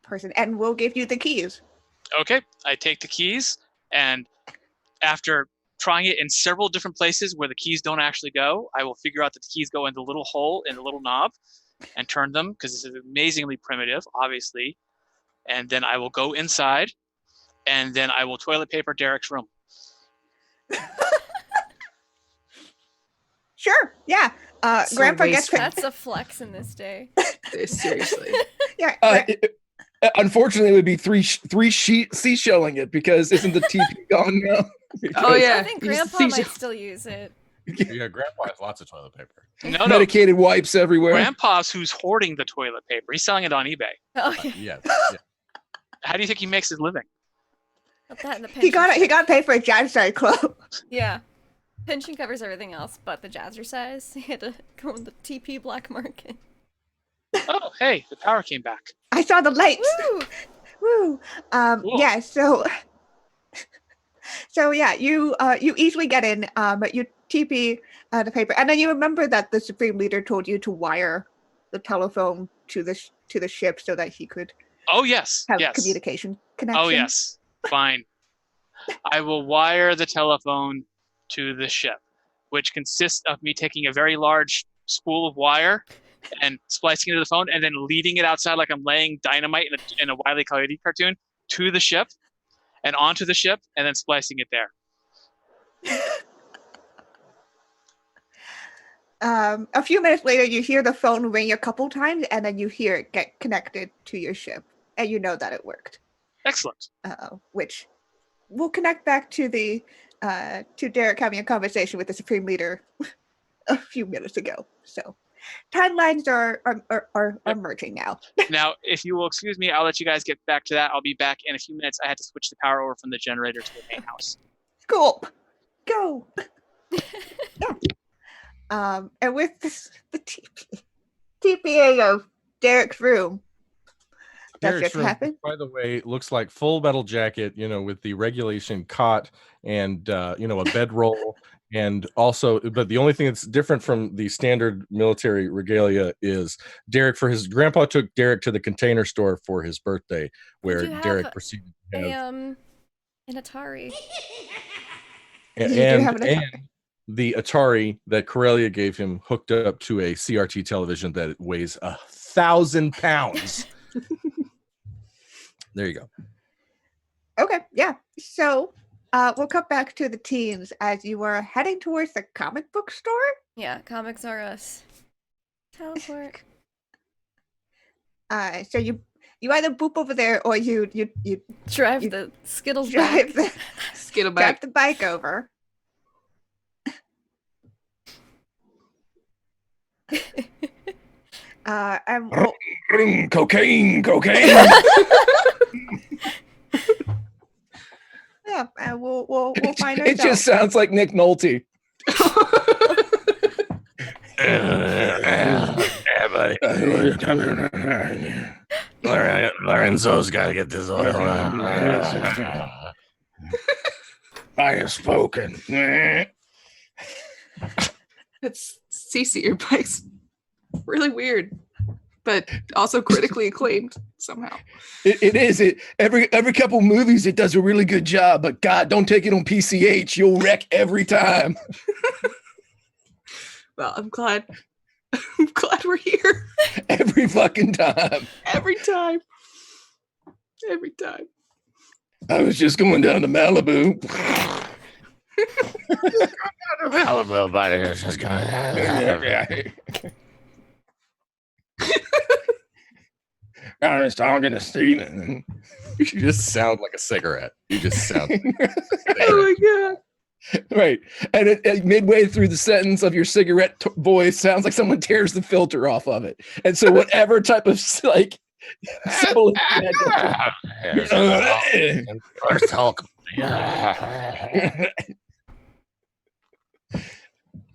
person, and we'll give you the keys. Okay, I take the keys, and after trying it in several different places where the keys don't actually go, I will figure out that the keys go in the little hole in the little knob and turn them because this is amazingly primitive, obviously. And then I will go inside, and then I will toilet paper Derek's room. Sure, yeah. So Grandpa gets wasteful. That's a flex in this day. Seriously. yeah. Unfortunately, it would be three seashelling it because isn't the TP gone now? Oh yeah. I think You just Grandpa see- might still use it. Yeah, Grandpa has lots of toilet paper. No, Medicated wipes everywhere. Grandpa's who's hoarding the toilet paper. He's selling it on eBay. Oh yeah. Yeah. How do you think he makes his living? Put that in the He pension. got paid for a jazzercise club. Yeah. Pension covers everything else but the jazzercise. He had to go on the TP black market. Oh, hey, the power came back. I saw the lights. Woo! Woo. Cool. Yeah. So yeah, you easily get in. But you TP the paper, and then you remember that the Supreme Leader told you to wire the telephone to the ship so that he could Oh, yes. have Yes. communication connection. Oh, yes. Fine. I will wire the telephone to the ship, which consists of me taking a very large spool of wire and splicing it to the phone and then leading it outside like I'm laying dynamite in a Wile E. Coyote cartoon to the ship and onto the ship and then splicing it there. A few minutes later, you hear the phone ring a couple times, and then you hear it get connected to your ship, and you know that it worked. Excellent. Which will connect back to the to Derek having a conversation with the Supreme Leader a few minutes ago. So timelines are merging now. Now, if you will excuse me, I'll let you guys get back to that. I'll be back in a few minutes. I had to switch the power over from the generator to the main house. Cool. Go. Yeah. And with the TPA of Derek's room, that Derek's just room, happened. by the way, looks like full metal jacket, with the regulation cot and a bedroll. And also, but the only thing that's different from the standard military regalia is Grandpa took Derek to the Container Store for his birthday, where you have Derek proceeded to have an Atari. You do have an Atari. and the Atari that Corellia gave him hooked up to a CRT television that weighs 1,000 pounds. There you go. Okay, yeah. So we'll cut back to the teens as you were heading towards the comic book store. Yeah, comics are us. Teleport. So you either boop over there or you Drive You the Skittles drive back. Get a Drive bike. the bike over. And Cocaine. yeah, and we'll find It just ourselves. sounds like Nick Nolte. Yeah, buddy. Lorenzo's got to get this oil. I have spoken. It's Cece, your bike's really weird, but also critically acclaimed somehow. It is. Every couple movies it does a really good job, but God, don't take it on PCH. You'll wreck every time. Well, I'm glad we're here Every fucking time. every time. I was just going down to Malibu. Malibu, buddy. It's just I was talking to Steven. You just sound like a cigarette. You just sound. Oh my god. Right. And midway through the sentence of your cigarette voice sounds like someone tears the filter off of it. And so whatever type of like soul First Hulk.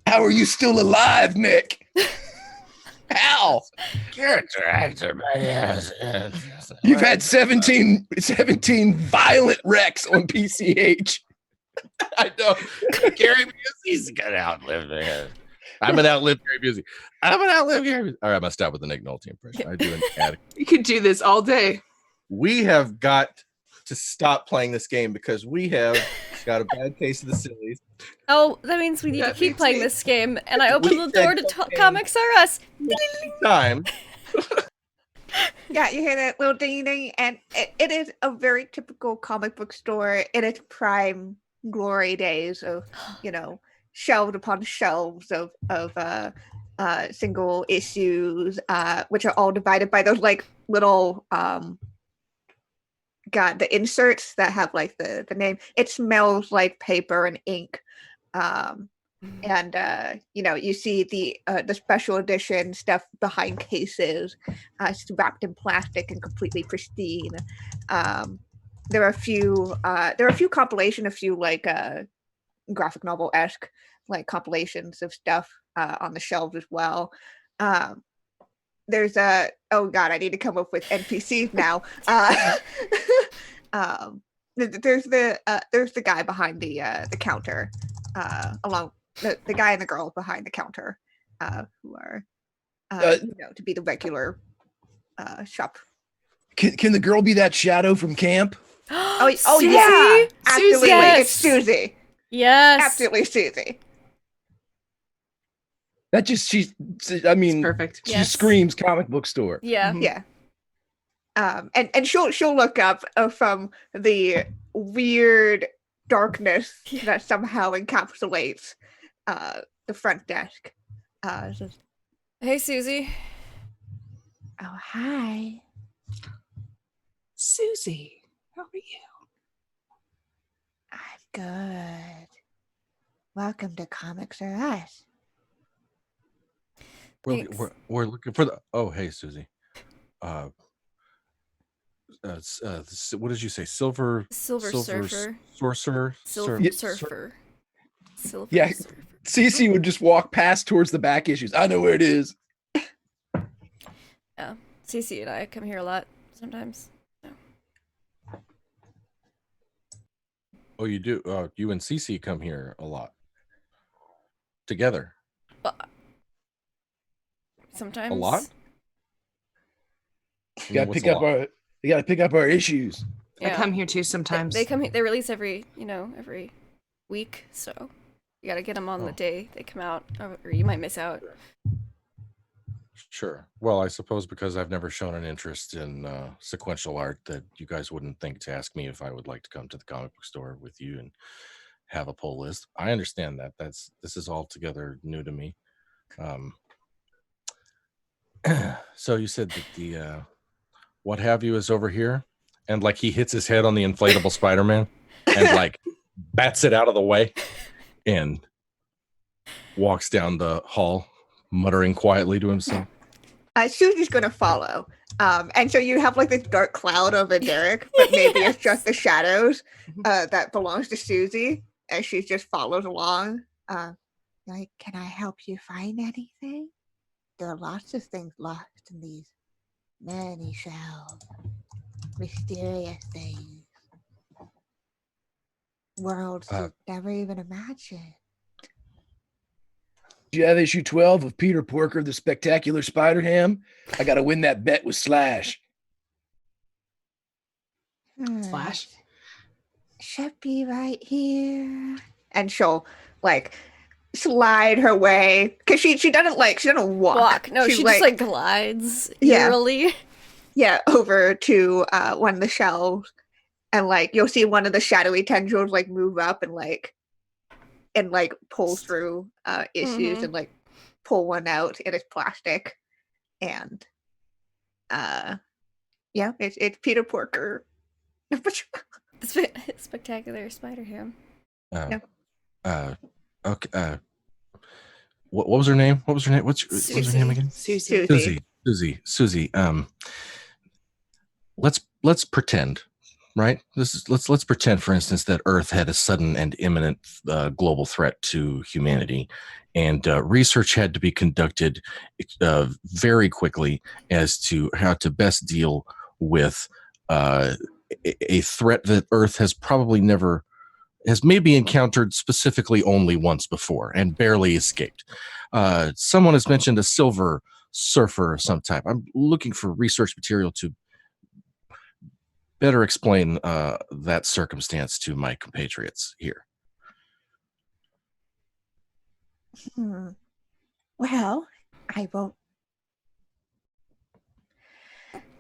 How are you still alive, Nick? How? Character actor, man. Yes. You've had 17 violent wrecks on PCH. I know. Gary Busey's gonna outlive me. I'm gonna outlive Gary Busey. I'm gonna outlive Gary Busey. All right, I'm gonna stop with the Nick Nolte impression. I do an ad. You could do this all day. We have got to stop playing this game because we have got a bad case of the sillies. Oh, that means we need to That keep means playing we- this game, and I open We the said door to cocaine. Comics R Us. Time. Yeah, you hear that little ding ding, and it is a very typical comic book store in its prime glory days of, shelves upon shelves of single issues, which are all divided by those like little the inserts that have like the name. It smells like paper and ink. And you see the special edition stuff behind cases, it's wrapped in plastic and completely pristine. There are a few compilation, a few like graphic novel-esque like compilations of stuff on the shelves as well. There's oh god, I need to come up with NPCs now. There's the guy behind the counter, along the guy and the girl behind the counter, who are to be the regular shop. Can the girl be that shadow from camp? Oh Susie? yeah, absolutely. Yes. It's Susie. Yes. Absolutely Susie. That just It's perfect. she Yes. screams comic book store. Yeah. Mhm. Yeah. And she'll look up from the weird darkness that somehow encapsulates the front desk. Says, Hey, Susie. oh hi. Susie, how are you? I'm good. Welcome to Comics R Us. Thanks. We're looking for the. Oh, hey, Susie. What did you say? Silver Surfer. sorcerer. Silver Yeah. Surfer. Silver Yeah. Surfer. Cece would just walk past towards the back issues. I know where it is. Yeah. Cece and I come here a lot sometimes. Oh, you do. You and Cece come here a lot together. Sometimes. A lot. You gotta pick up our issues. I come here too sometimes. They come here. They release every week, so you gotta get them on the Oh. day they come out, or you might miss out. Sure. Well, I suppose because I've never shown an interest in sequential art, that you guys wouldn't think to ask me if I would like to come to the comic book store with you and have a pull list. I understand that. This is altogether new to me. So you said that the what have you is over here, and like he hits his head on the inflatable Spider-Man, and like bats it out of the way and walks down the hall, muttering quietly to himself. Susie's gonna follow. And so you have like this dark cloud over Derek, but maybe it's just the shadows that belongs to Susie, and she just follows along. Like, can I help you find anything? There are lots of things locked in these many shelves. Mysterious things. Worlds you've never even imagined. Do you have issue 12 of Peter Porker, the Spectacular Spider-Ham? I got to win that bet with Slash. Slash? Should be right here. And she'll like slide her way because she doesn't walk. No, she just like glides eerily. Yeah, over to one of the shelves, and like you'll see one of the shadowy tendrils like move up and pull through issues and like pull one out, and it's plastic, and it's Peter Porker. Spectacular Spider-Ham. Okay. What was her name? What was her name? What was her name again? Susie. Susie. Let's pretend, right? Let's pretend, for instance, that Earth had a sudden and imminent global threat to humanity, and research had to be conducted very quickly as to how to best deal with a threat that Earth has maybe encountered specifically only once before and barely escaped. Someone has mentioned a silver surfer of some type. I'm looking for research material to better explain that circumstance to my compatriots here. Well, I won't.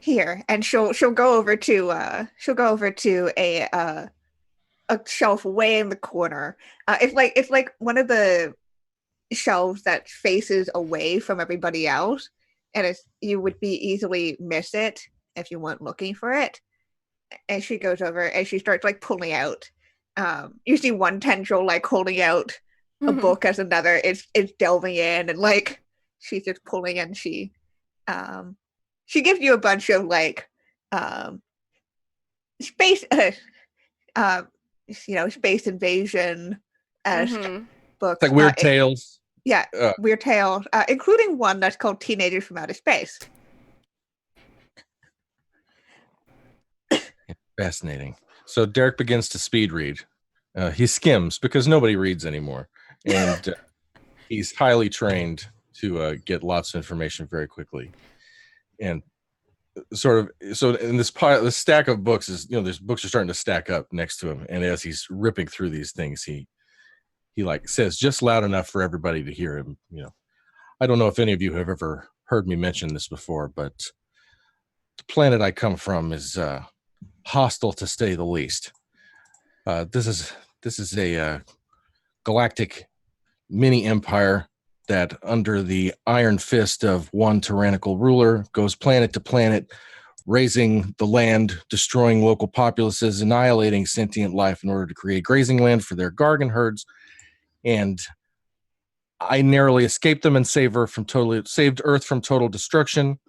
Here, and she'll go over to a shelf way in the corner. It's like one of the shelves that faces away from everybody else, and you would be easily miss it if you weren't looking for it. And she goes over and she starts like pulling out. You see one tendril like holding out a book as another is delving in, and like she's just pulling, and she gives you a bunch of like space space invasion books. It's like Weird Tales. Yeah, Weird Tales, including one that's called Teenagers from Outer Space. Fascinating. So Derek begins to speed read. He skims because nobody reads anymore, and he's highly trained to get lots of information very quickly. And so in this stack of books is, these books are starting to stack up next to him, and as he's ripping through these things, he like says just loud enough for everybody to hear him. I don't know if any of you have ever heard me mention this before, but the planet I come from is hostile to say the least. This is a galactic mini empire that, under the iron fist of one tyrannical ruler, goes planet to planet, razing the land, destroying local populaces, annihilating sentient life in order to create grazing land for their gargan herds. And I narrowly escaped them and saved Earth from total destruction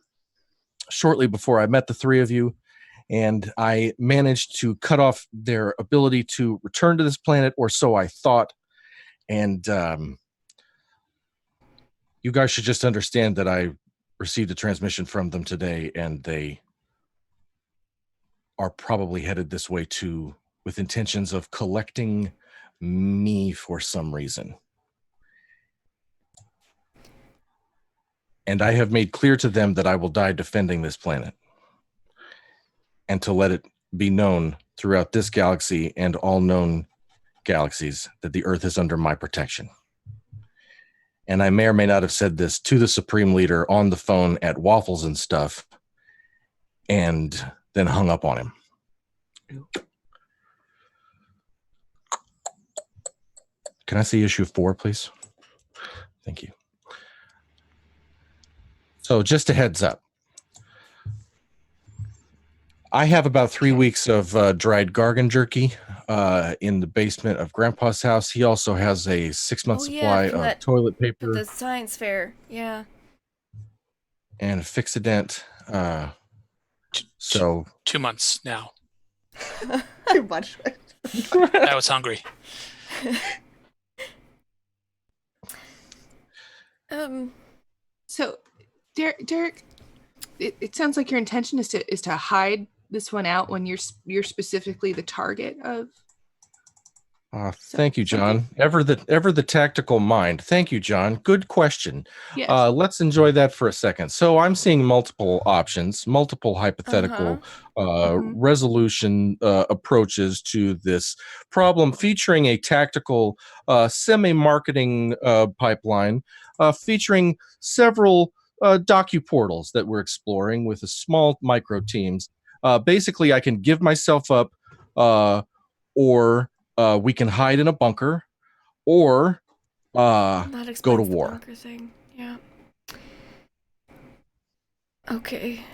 shortly before I met the three of you. And I managed to cut off their ability to return to this planet, or so I thought. And you guys should just understand that I received a transmission from them today, and they are probably headed this way too, with intentions of collecting me for some reason. And I have made clear to them that I will die defending this planet, and to let it be known throughout this galaxy and all known galaxies that the Earth is under my protection. And I may or may not have said this to the Supreme Leader on the phone at Waffles and stuff, and then hung up on him. Can I see issue 4, please? Thank you. So just a heads up. I have about 3 weeks of dried gargan jerky in the basement of Grandpa's house. He also has a 6-month Oh, yeah, supply from of that- toilet At paper the science fair. Yeah. and a Fixodent. So 2 months now. Too much. I was hungry. So, Derek, it sounds like your intention is to hide this one out when you're specifically the target of. thank you, John. Ever the tactical mind. Thank you, John. Good question. Yes. Let's enjoy that for a second. So I'm seeing multiple options, multiple hypothetical resolution approaches to this problem, featuring a tactical semi-marketing pipeline, featuring several docu-portals that we're exploring with a small micro teams. Basically, I can give myself up or we can hide in a bunker, or That go to explains the war. bunker thing. Yeah. Okay.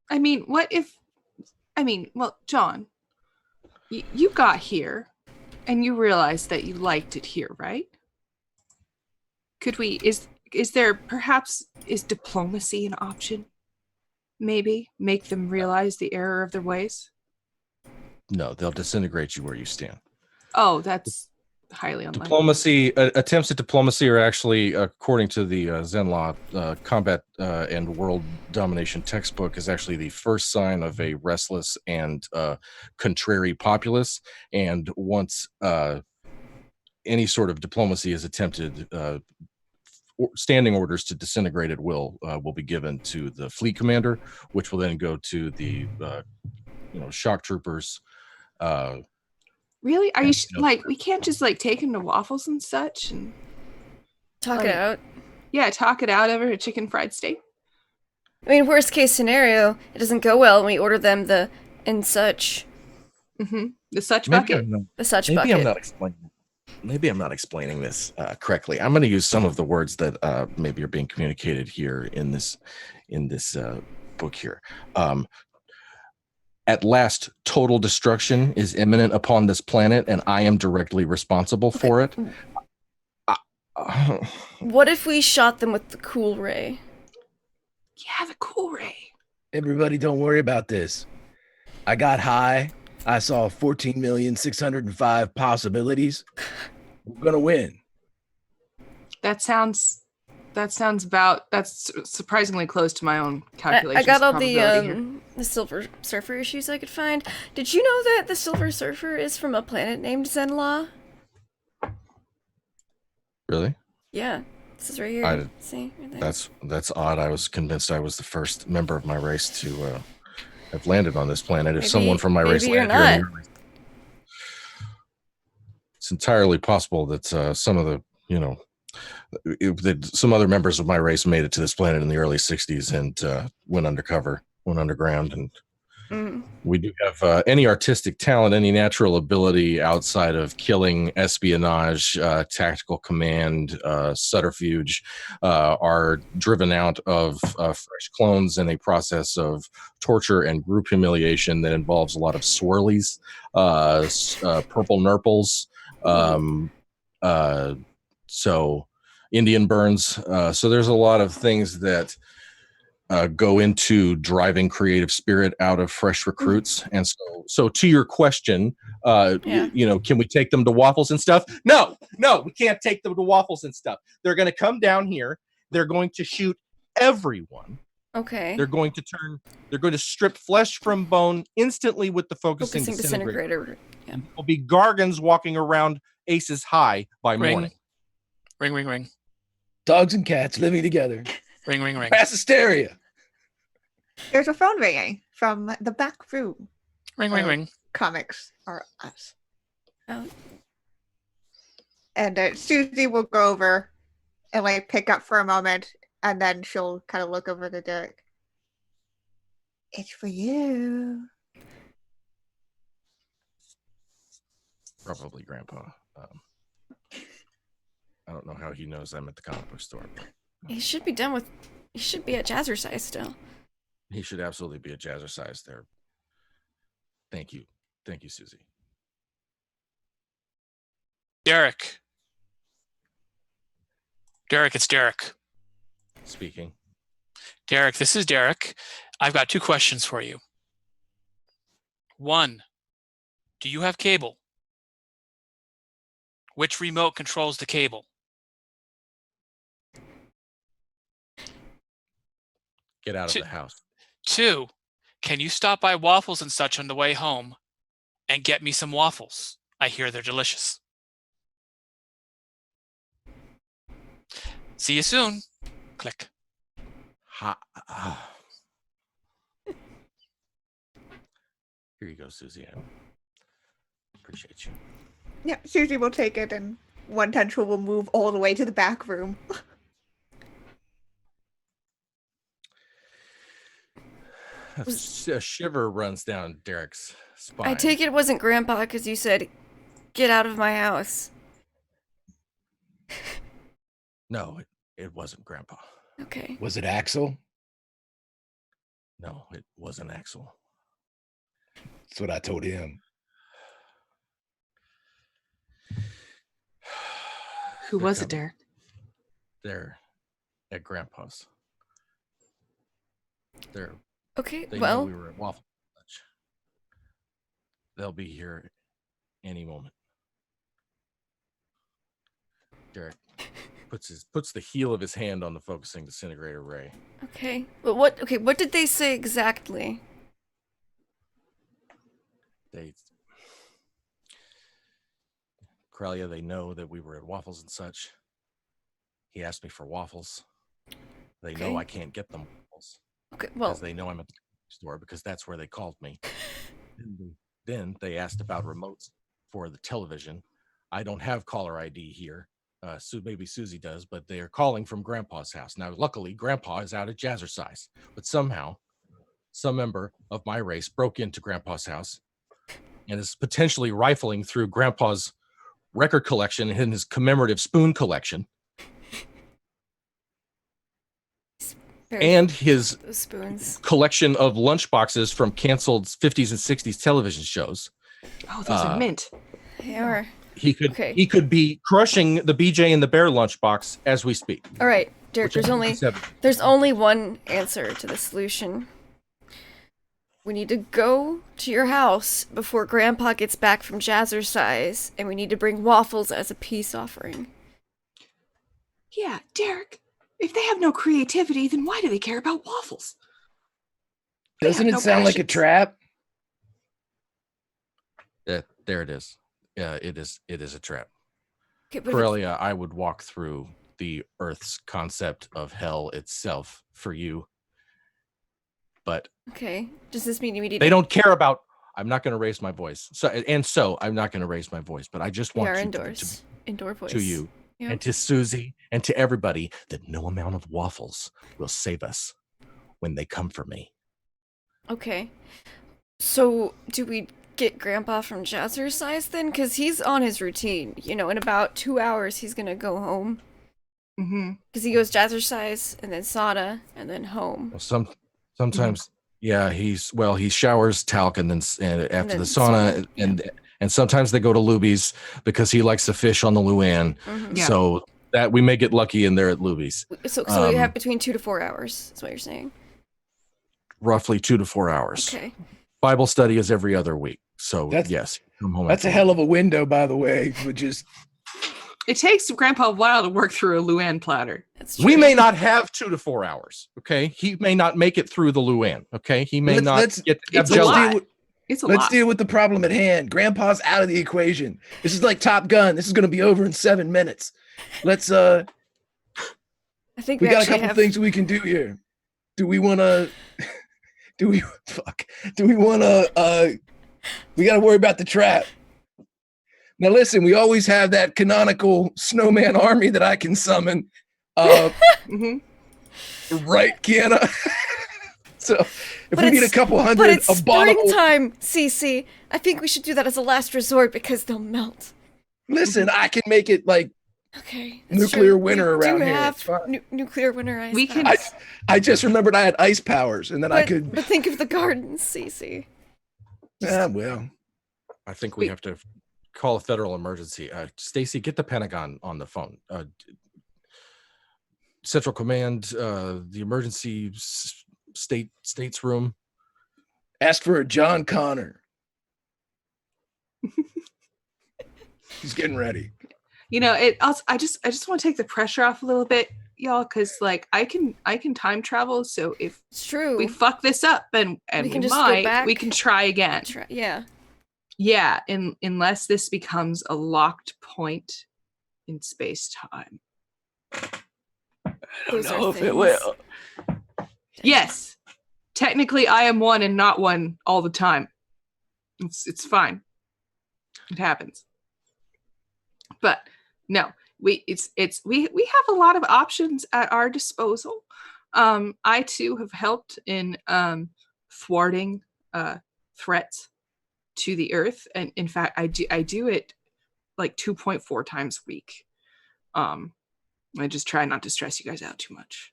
I mean, well, John, you got here and you realized that you liked it here, right? Is there perhaps, is diplomacy an option? Maybe make them realize the error of their ways? No, they'll disintegrate you where you stand. Oh, that's highly unlikely. Diplomacy attempts at diplomacy are actually, according to the Zenlaw combat and world domination textbook, is actually the first sign of a restless and contrary populace. And once any sort of diplomacy is attempted, standing orders to disintegrate at will be given to the fleet commander, which will then go to the shock troopers. Really? Are you like, we can't just like take him to Waffles and such and Talk it out. Yeah, talk it out over a chicken fried steak. I mean, worst case scenario, it doesn't go well, and we order them the and such. The such Maybe bucket. The such maybe bucket. I'm not explaining. Maybe I'm not explaining this correctly. I'm going to use some of the words that maybe are being communicated here in this book here. At last, total destruction is imminent upon this planet, and I am directly responsible for it. What if we shot them with the cool ray? Yeah, the cool ray. Everybody, don't worry about this. I got high. I saw 14,605 possibilities. We're gonna win. That's surprisingly close to my own calculations. I got all probability the Silver Surfer issues I could find. Did you know that the Silver Surfer is from a planet named Zenlaw? Really? Yeah, this is right here. See, right there. That's odd. I was convinced I was the first member of my race to have landed on this planet. If Maybe- someone from my race maybe you're landed here, in not. the early- it's entirely possible that some of the that some other members of my race made it to this planet in the early 60s and went underground, and we do have any artistic talent, any natural ability outside of killing, espionage, tactical command, subterfuge, are driven out of fresh clones in a process of torture and group humiliation that involves a lot of swirlies, purple nurples, so Indian burns. So there's a lot of things that go into driving creative spirit out of fresh recruits. And so to your question, can we take them to Waffles and stuff? No, we can't take them to Waffles and stuff. They're going to come down here. They're going to shoot everyone. Okay. They're going to strip flesh from bone instantly with the focusing disintegrator. Yeah. There'll be Gargans walking around aces high by morning. Ring, ring, ring. Dogs and cats living together. Ring, ring, ring. Mass hysteria. There's a phone ringing from the back room. Ring, ring, ring. Comics are us. Oh. And Susie will go over and like pick up for a moment, and then she'll kind of look over to Derek. It's for you. Probably Grandpa. I don't know how he knows I'm at the comic book store. But, He should be done with. He should be at Jazzercise still. He should absolutely be a jazzercise there. Thank you, Susie. Derek, it's Derek. Speaking. Derek, this is Derek. I've got 2 questions for you. 1, do you have cable? Which remote controls the cable? Get out of the house. 2, can you stop by Waffles and such on the way home and get me some waffles? I hear they're delicious. See you soon. Click. Here you go, Susie. I appreciate you. Yeah, Susie will take it, and One Punch will move all the way to the back room. A shiver runs down Derek's spine. I take it wasn't Grandpa because you said, "Get out of my house." No, it wasn't Grandpa. Okay. Was it Axel? No, it wasn't Axel. That's what I told him. Who was it, Derek? They're at Grandpa's. Okay, They well, know we were at Waffle Lunch. They'll be here any moment. Derek puts the heel of his hand on the focusing disintegrator ray. okay. But what did they say exactly? Corellia, they know that we were at Waffles and such. He asked me for waffles. They know Okay. I can't get them waffles. Okay, well, Because they know I'm at the store, because that's where they called me. Then they asked about remotes for the television. I don't have caller ID here. Maybe Susie does, but they are calling from Grandpa's house. Now, luckily, Grandpa is out at Jazzercise, but somehow some member of my race broke into Grandpa's house and is potentially rifling through Grandpa's record collection and his commemorative spoon collection. And his those spoons. collection of lunchboxes from canceled 50s and 60s television shows. Oh, those are mint. They are. He could Okay. he could be crushing the BJ and the Bear lunchbox as we speak. All right, Derek. Which is There's only one answer to the solution. We need to go to your house before Grandpa gets back from Jazzercise, and we need to bring waffles as a peace offering. Yeah, Derek. If they have no creativity, then why do they care about waffles? They have Doesn't it no sound like a passions. trap? There it is. Yeah, it is a trap. Okay, but Corellia, I would walk through the Earth's concept of hell itself for you. But okay, does this mean we need they to don't care about. I'm not going to raise my voice. So I'm not going to raise my voice. But I just we want are you indoors? Indoor voice. to you Yeah. and to Susie and to everybody that no amount of waffles will save us when they come for me. Okay. So, do we get Grandpa from Jazzercise then? Because he's on his routine. You know, in about 2 hours, he's going to go home. Mm-hmm. Because he goes Jazzercise, and then Sada, and then home. Well, sometimes, yeah, he showers talc and after then the sauna, sauna, and sometimes they go to Luby's because he likes to fish on the Luann. Mhm. Yeah. So that we may get lucky and they're at Luby's. So we have between 2 to 4 hours, that's what you're saying. Roughly 2 to 4 hours. Okay. Bible study is every other week. So That's- yes, come home. That's a hell of a window, by the way. But just It takes Grandpa a while to work through a Luann platter. That's true. We may not have 2 to 4 hours. Okay, he may not make it through the Luann. Okay, he may Let's get to have It's a jelly. lot. It's a let's lot. deal with the problem at hand. Grandpa's out of the equation. This is like Top Gun. This is going to be over in 7 minutes. Let's I think we got a actually couple have... things we can do here. Do we want to? Do we want to? We got to worry about the trap. Now listen, we always have that canonical snowman army that I can summon. Mm-hmm. Right, Kiana? So if But we need a it's- couple But hundred it's abominable... springtime, Cece. I think we should do that as a last resort because they'll melt. Listen, I can make it like Okay. that's Nuclear true. winter we around do here. have It's fine. nuclear winter ice We can- powers. I just remembered I had ice powers, and then I But, could. but think of the gardens, Cece. Well, I think we have to call a federal emergency. Stacy, get the Pentagon on the phone. Central Command, the emergency states room. ask for a John Connor. He's getting ready. It also, I just want to take the pressure off a little bit, y'all, because like I can time travel. So if It's true. we fuck this up and We we can just go might, back. we can try again. Yeah. Yeah, unless this becomes a locked point in space time. I Those don't are know if it things. will. Yes, technically I am one and not one all the time. It's fine. It happens. But no, we have a lot of options at our disposal. I too have helped in thwarting threats to the earth, and in fact I do it like 2.4 times a week. I just try not to stress you guys out too much.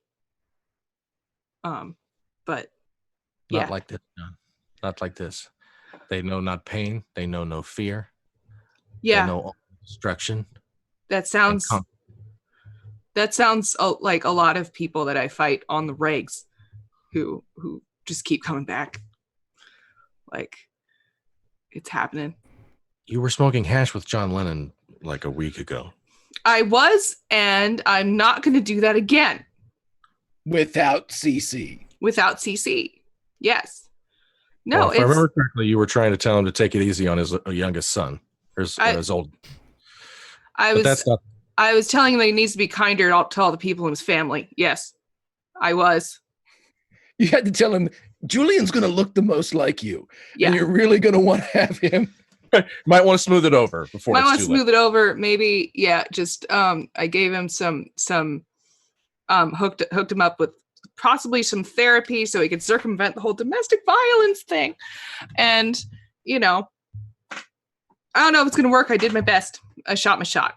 But yeah. Not like this, John. Not like this. They know not pain. They know no fear. Yeah, They know all destruction. that sounds like a lot of people that I fight on the regs who just keep coming back. Like, it's happening. You were smoking hash with John Lennon like a week ago. I was, and I'm not going to do that again Without CC. without CC. Yes. No, Well, if I remember correctly, you were trying to tell him to take it easy on his youngest son. Or his old. I was telling him that he needs to be kinder to all the people in his family. Yes, I was. You had to tell him Julian's going to look the most like you. Yeah. And you're really going to want to have him. Might want to smooth it over before Might it's want to too late. smooth it over. Maybe, yeah. Just I gave him some hooked him up with possibly some therapy so he could circumvent the whole domestic violence thing. And I don't know if it's gonna work. I did my best. I shot my shot.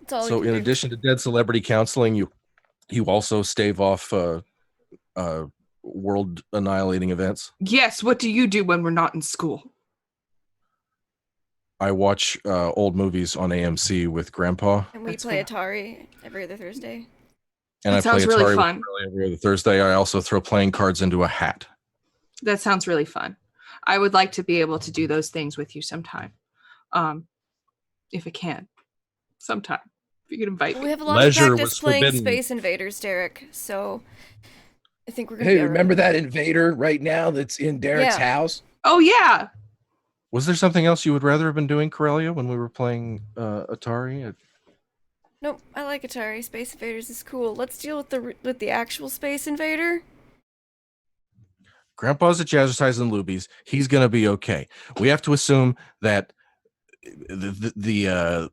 That's all we So can in do. addition to dead celebrity counseling, you also stave off world annihilating events. Yes. What do you do when we're not in school? I watch old movies on AMC with Grandpa, And we That's play fair. Atari every other Thursday. and That I play sounds really Atari with fun. Charlie every other Thursday. I also throw playing cards into a hat. That sounds really fun. I would like to be able to do those things with you sometime. If I can. Sometime. If you could invite Well, me. we have a lot Leisure of practice was playing forbidden. Space Invaders, Derek. So I think we're gonna Hey, be remember alright. that invader right now that's in Derek's Yeah. house? Oh yeah. Was there something else you would rather have been doing, Corellia, when we were playing Atari? Nope, I like Atari. Space Invaders is cool. Let's deal with the actual Space Invader. Grandpa's at Jazzercise and Luby's. He's gonna be okay. We have to assume that the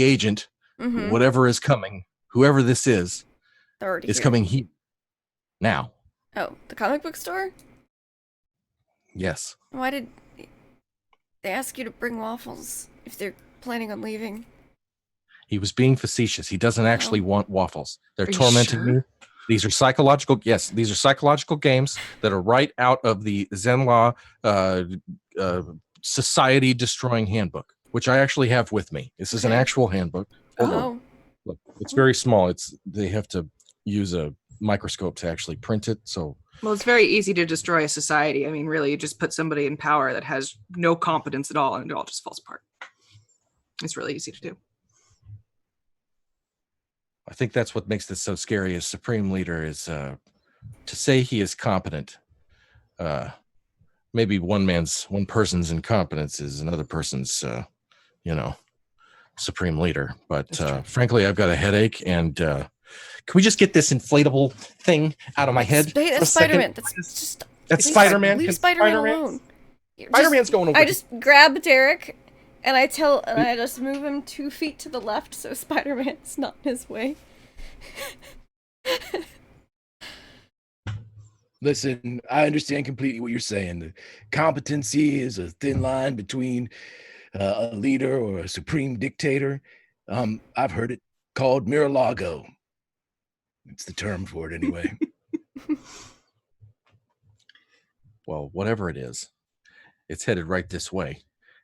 agent, Mm-hmm. whatever is coming, whoever this is They're already is here. coming here now. Oh, the comic book store? Yes. Why did they ask you to bring waffles if they're planning on leaving? He was being facetious. He doesn't actually want waffles. They're Are you tormenting me. sure? These are psychological. Yes, these are psychological games that are right out of the Zenlaw Society Destroying Handbook, which I actually have with me. This is an Okay. actual handbook. Hold on. Oh, Look, it's very small. They have to use a microscope to actually print it. So Well, it's very easy to destroy a society. I mean, really, you just put somebody in power that has no competence at all, and it all just falls apart. It's really easy to do. I think that's what makes this so scary as Supreme Leader is to say he is competent. Maybe one person's incompetence is another person's, Supreme Leader. But frankly, I've got a headache, and can we just get this inflatable thing out of my head? for a that's second? Spider-Man. That's Spider-Man. Leave Can Spider-Man Spider-Man? alone. Spider-Man's going away. I just grab Derek and I just move him 2 feet to the left so Spider-Man's not in his way. Listen, I understand completely what you're saying. The competency is a thin line between a leader or a supreme dictator. I've heard it called Miralago. It's the term for it anyway. Well, whatever it is, it's headed right this way,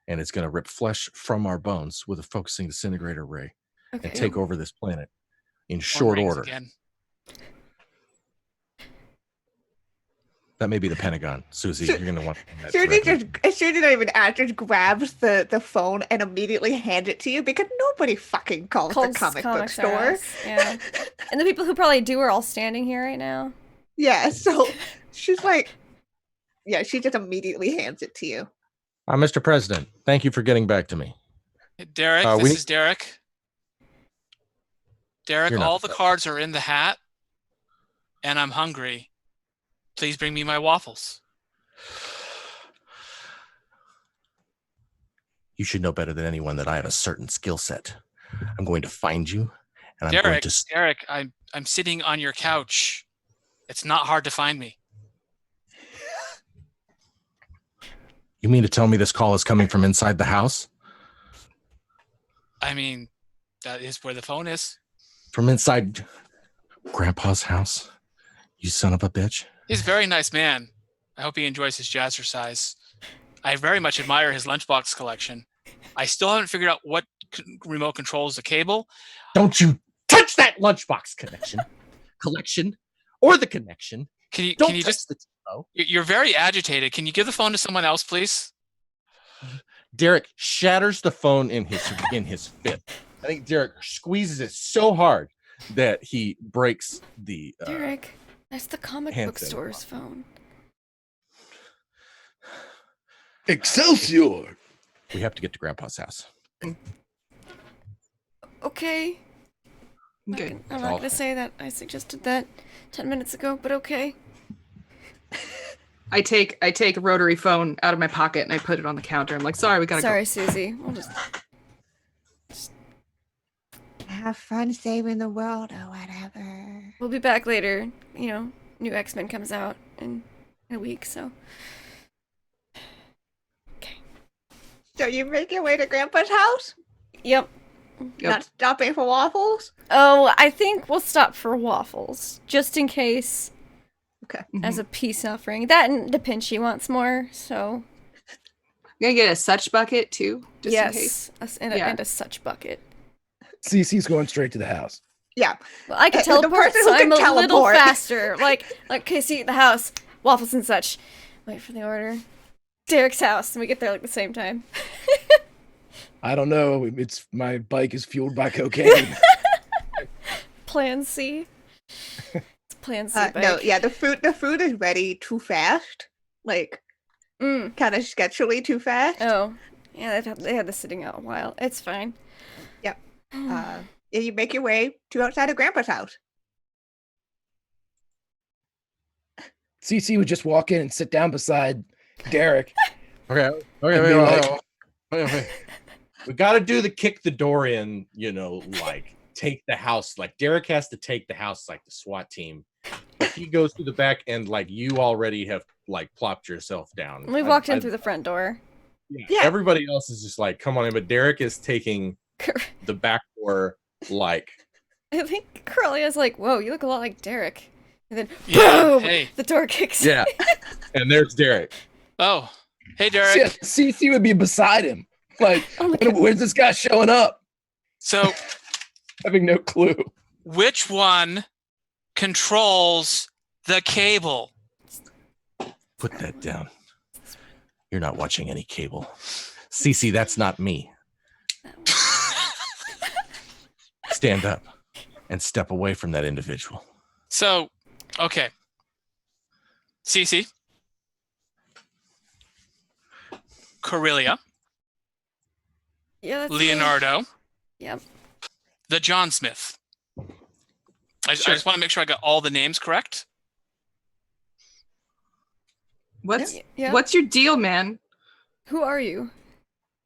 and it's going to rip flesh from our bones with a focusing disintegrator ray and take over this planet in short order. Again. That may be the Pentagon. Susie, you're going to want that. Susie not even answer, just grabs the phone and immediately hands it to you because nobody fucking calls the comic book store. Yeah. And the people who probably do are all standing here right now. Yeah, so she's like, yeah, she just immediately hands it to you. Mr. President, thank you for getting back to me. Derek, this is Derek. Derek, all the cards are in the hat, and I'm hungry. Please bring me my waffles. You should know better than anyone that I have a certain skill set. I'm going to find you, and Derek, I'm sitting on your couch. It's not hard to find me. You mean to tell me this call is coming from inside the house? I mean, that is where the phone is. From inside Grandpa's house? You son of a bitch. He's a very nice man. I hope he enjoys his jazzercise. I very much admire his lunchbox collection. I still haven't figured out what remote controls the cable. Don't you touch that lunchbox collection, or the connection. Can you just? You're very agitated. Can you give the phone to someone else, please? Derek shatters the phone in his fist. I think Derek squeezes it so hard that he breaks the. Derek, that's the comic book store's phone. Excelsior! We have to get to Grandpa's house. Okay. Okay. I'm not going to say that I suggested that 10 minutes ago, but okay. I take a rotary phone out of my pocket and I put it on the counter. I'm like, sorry, we gotta go. Sorry, Susie. We'll just have fun saving the world or whatever. We'll be back later. You know, new X-Men comes out in a week, so. Okay. So you make your way to Grandpa's house? Yep. Not stopping for waffles? Oh, I think we'll stop for waffles, just in case. Okay. As a peace offering. That and the Pinchy wants more, so. You're gonna get a such bucket too, just in case. And a such bucket. CC's going straight to the house. Yeah. Well, I can teleport, so I'm a little faster. Like, okay, see, the house, waffles and such. Wait for the order. Derek's house, and we get there like the same time. I don't know. My bike is fueled by cocaine. Plan C. Plan C. No, yeah, the food is ready too fast. Like, kind of sketchily too fast. Oh, yeah, they had this sitting out a while. It's fine. Yep. You make your way to outside of Grandpa's house. CC would just walk in and sit down beside Derek. Okay. Wait. We got to do the kick the door in, like take the house. Like Derek has to take the house like the SWAT team. But he goes through the back and like you already have like plopped yourself down. We walked in through the front door. Yeah. Everybody else is just like, come on in. But Derek is taking the back door like. I think Corellia's like, whoa, you look a lot like Derek. And then boom, the door kicks. Yeah. And there's Derek. Oh, hey, Derek. CC would be beside him. Like, where's this guy showing up? So, having no clue. Which one controls the cable? Put that down. You're not watching any cable. CC, that's not me. Stand up and step away from that individual. So, okay. CC. Corellia. Yeah, that's Leonardo. Yep. The John Smith. I just want to make sure I got all the names correct. What's your deal, man? Who are you?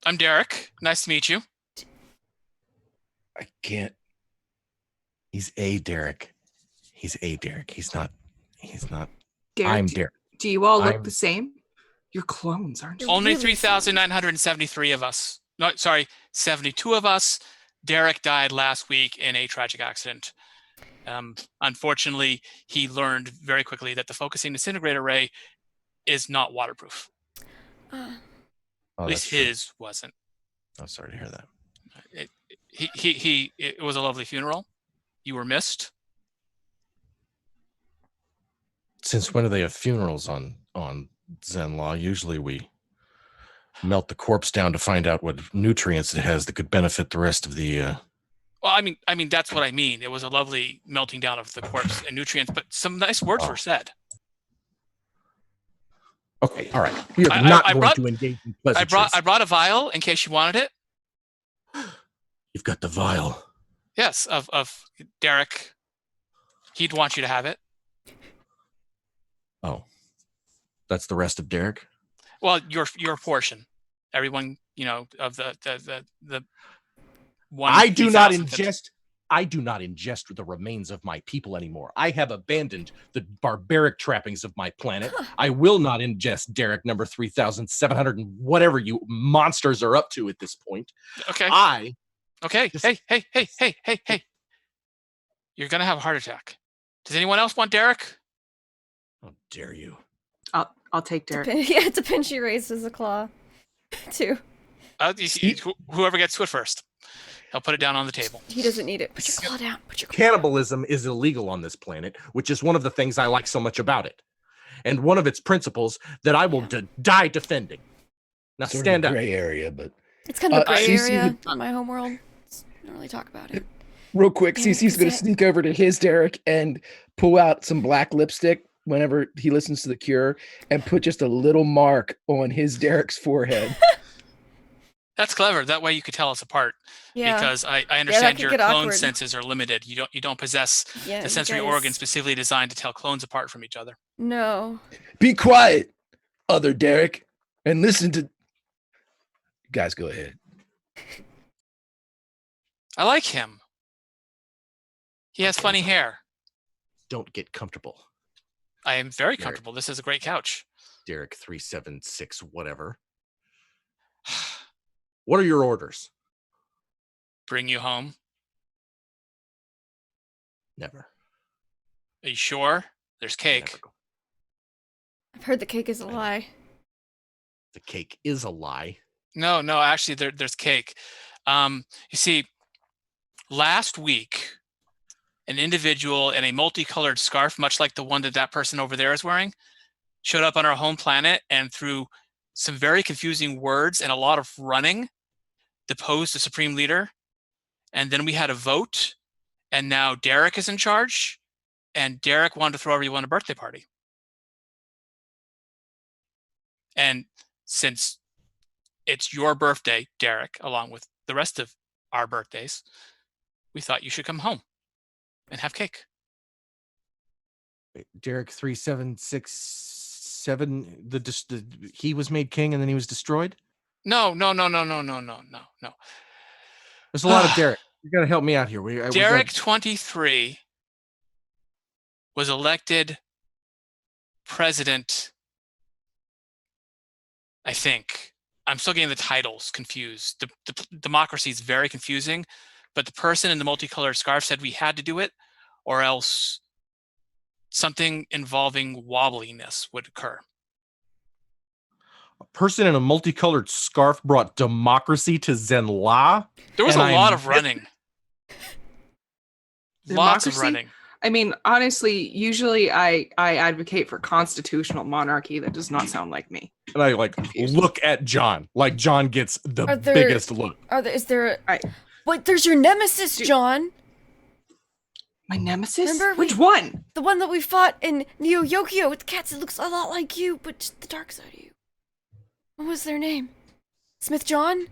I'm Derek. Nice to meet you. I can't. He's a Derek. He's not. Derek, I'm Derek. Do you all look the same? You're clones, aren't you? Only 3,973 of us. No, sorry, 72 of us. Derek died last week in a tragic accident. Unfortunately, he learned very quickly that the focusing disintegrator ray is not waterproof. Uh, At least his wasn't. I'm sorry to hear that. It was a lovely funeral. You were missed. Since when do they have funerals on Zenlaw? Usually we melt the corpse down to find out what nutrients it has that could benefit the rest of the Well, I mean that's what I mean. It was a lovely melting down of the corpse and nutrients, but some nice words were said. Okay, all right. We are not going to engage in pleasantries. I brought a vial in case you wanted it. You've got the vial. Yes, of Derek. He'd want you to have it. Oh, that's the rest of Derek? Well, your portion. Everyone, of the one. I do not ingest the remains of my people anymore. I have abandoned the barbaric trappings of my planet. I will not ingest Derek number 3,700 and whatever you monsters are up to at this point. Okay. Okay. Hey. You're going to have a heart attack. Does anyone else want Derek? How dare you? I'll take Derek. It's a pinch he raises a claw, too. Whoever gets to it first. I'll put it down on the table. He doesn't need it. Put your claw down. Cannibalism is illegal on this planet, which is one of the things I like so much about it. And one of its principles that I will die defending. Now Sort stand of a up. gray area, but It's kind of a gray Cece area on my homeworld. Don't really talk about it. real quick, Yeah, CC's going to sneak over to his Derek and pull out some black lipstick whenever he listens to The Cure and put just a little mark on his Derek's forehead. That's clever. That way you could tell us apart. Yeah. Because I understand could your get clone awkward. senses are limited. You don't possess Yeah, the you sensory guys- organ specifically designed to tell clones apart from each other. No. Be quiet, other Derek, and listen to. You guys, go ahead. I like him. He has funny hair. Don't get comfortable. I am very Derek. comfortable. This is a great couch. Derek 376, whatever. What are your orders? Bring you home. Never. Are you sure? There's cake. Never go. I've heard the cake is a lie. The cake is a lie. No, actually there's cake. You see, last week, an individual in a multicolored scarf, much like the one that person over there is wearing, showed up on our home planet and through some very confusing words and a lot of running, deposed the supreme leader. And then we had a vote, and now Derek is in charge, and Derek wanted to throw everyone a birthday party. And since it's your birthday, Derek, along with the rest of our birthdays, we thought you should come home and have cake. Wait, Derek 3767. He was made king and then he was destroyed. No. There's a lot of Derek. You got to help me out here. Derek 23 was elected president. I think I'm still getting the titles confused. The democracy is very confusing, but the person in the multicolored scarf said we had to do it, or else something involving wobbliness would occur. A person in a multicolored scarf brought democracy to Zenla. There was a lot of running. Lots of running. I mean, honestly, usually I advocate for constitutional monarchy. That does not sound like me. And I look at John. Like John gets the biggest look. Is there Wait, there's your nemesis, John. My nemesis? Remember Which one? The one that we fought in Neo Yokio with the cats that looks a lot like you, but just the dark side of you. What was their name? Smith John?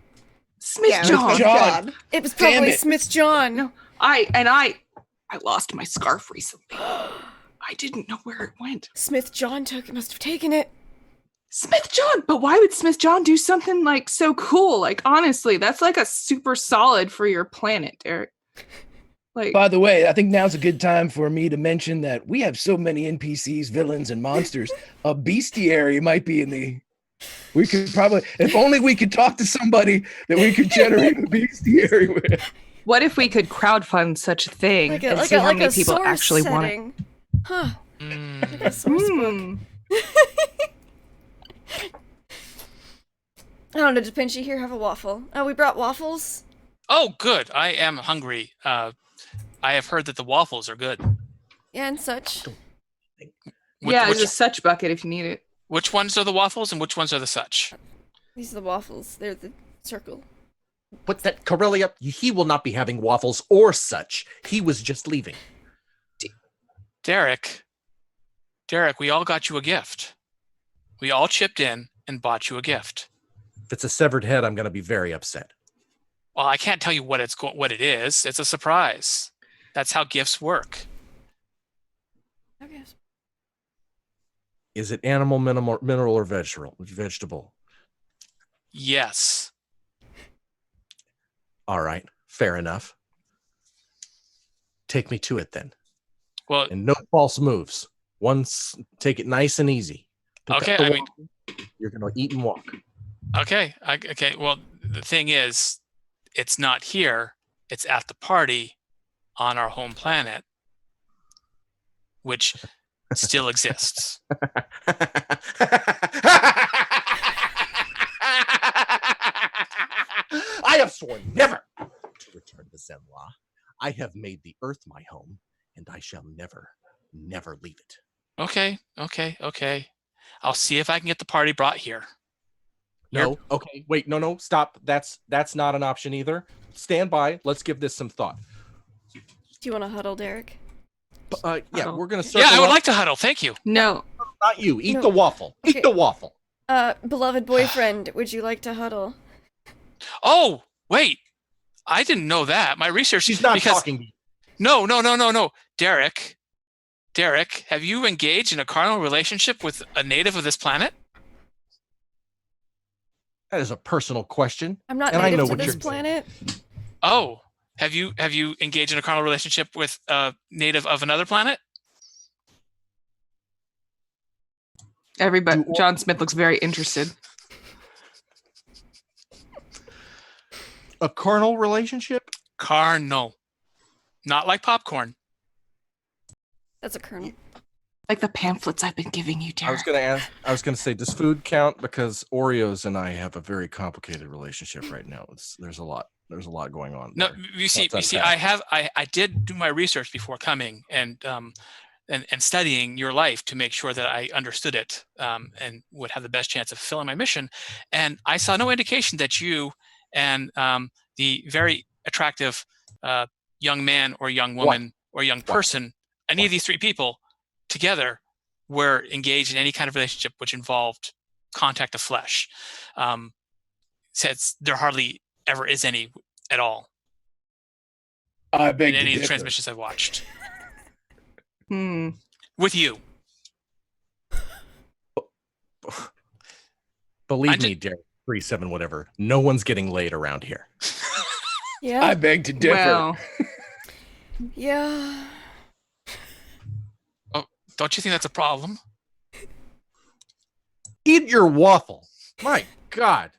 Smith John. It was probably Smith John. No, I lost my scarf recently. I didn't know where it went. Smith John must have taken it. Smith John? But why would Smith John do something so cool? Honestly, that's a super solid for your planet, Derek. By the way, I think now's a good time for me to mention that we have so many NPCs, villains, and monsters. A bestiary might be in the. We could probably, if only we could talk to somebody that we could generate a bestiary with. What if we could crowdfund such a thing Like and see how many people source actually want it? setting. Huh. Mm. Like a source book. Hmm. I don't know, did Pinchy here have a waffle? Oh, we brought waffles? Oh, good. I am hungry. I have heard that the waffles are good. Yeah, and such. Yeah, Which, there's a such bucket if you need it. which ones are the waffles and which ones are the such? These are the waffles. They're the circle. Put that Corellia. He will not be having waffles or such. He was just leaving. Derek, we all got you a gift. We all chipped in and bought you a gift. If it's a severed head, I'm going to be very upset. Well, I can't tell you what it is. It's a surprise. That's how gifts work. Okay. Is it animal, mineral, or vegetable? Yes. All right, fair enough. Take me to it then. Well, And no false moves. Take it nice and easy. Pick up okay. the I mean, waffle. You're going to eat and walk. okay. Okay. Well, the thing is, it's not here. It's at the party on our home planet, which still exists. I have sworn never to return to Zenla. I have made the Earth my home, and I shall never, never leave it. Okay. I'll see if I can get the party brought here. No. Okay. Wait. No. Stop. That's not an option either. Stand by. Let's give this some thought. Do you want to huddle, Derek? Yeah, Huddle. we're gonna circle. Yeah, I would up. like to huddle. Thank you. No. Not you. Eat No. the waffle. Okay. Eat the waffle. Beloved boyfriend, would you like to huddle? Oh, wait. I didn't know that. My research. She's not because talking to you. No. Derek, have you engaged in a carnal relationship with a native of this planet? That is a personal question. I'm not And I native know to what this you're saying. planet. Oh, have you engaged in a carnal relationship with a native of another planet? Everybody, John Smith looks very interested. A carnal relationship? Carnal. Not like popcorn. That's a kernel. Like the pamphlets I've been giving you, I was Derek. gonna say, does food count? Because Oreos and I have a very complicated relationship right now. There's a lot going on. No, there. you see, Let's I did do my research before coming and studying your life to make sure that I understood it and would have the best chance of fulfilling my mission. And I saw no indication that you and the very attractive young man or young woman or young person, any of these three people together, were engaged in any kind of relationship which involved contact of flesh. Since there hardly ever is any at all I beg in to any of the differ. transmissions I've watched Hmm. with you. Believe me, Derek, 3-7, whatever. No one's getting laid around here. Yeah. I beg to differ. Well, Yeah. Don't you think that's a problem? Eat your waffle. My God,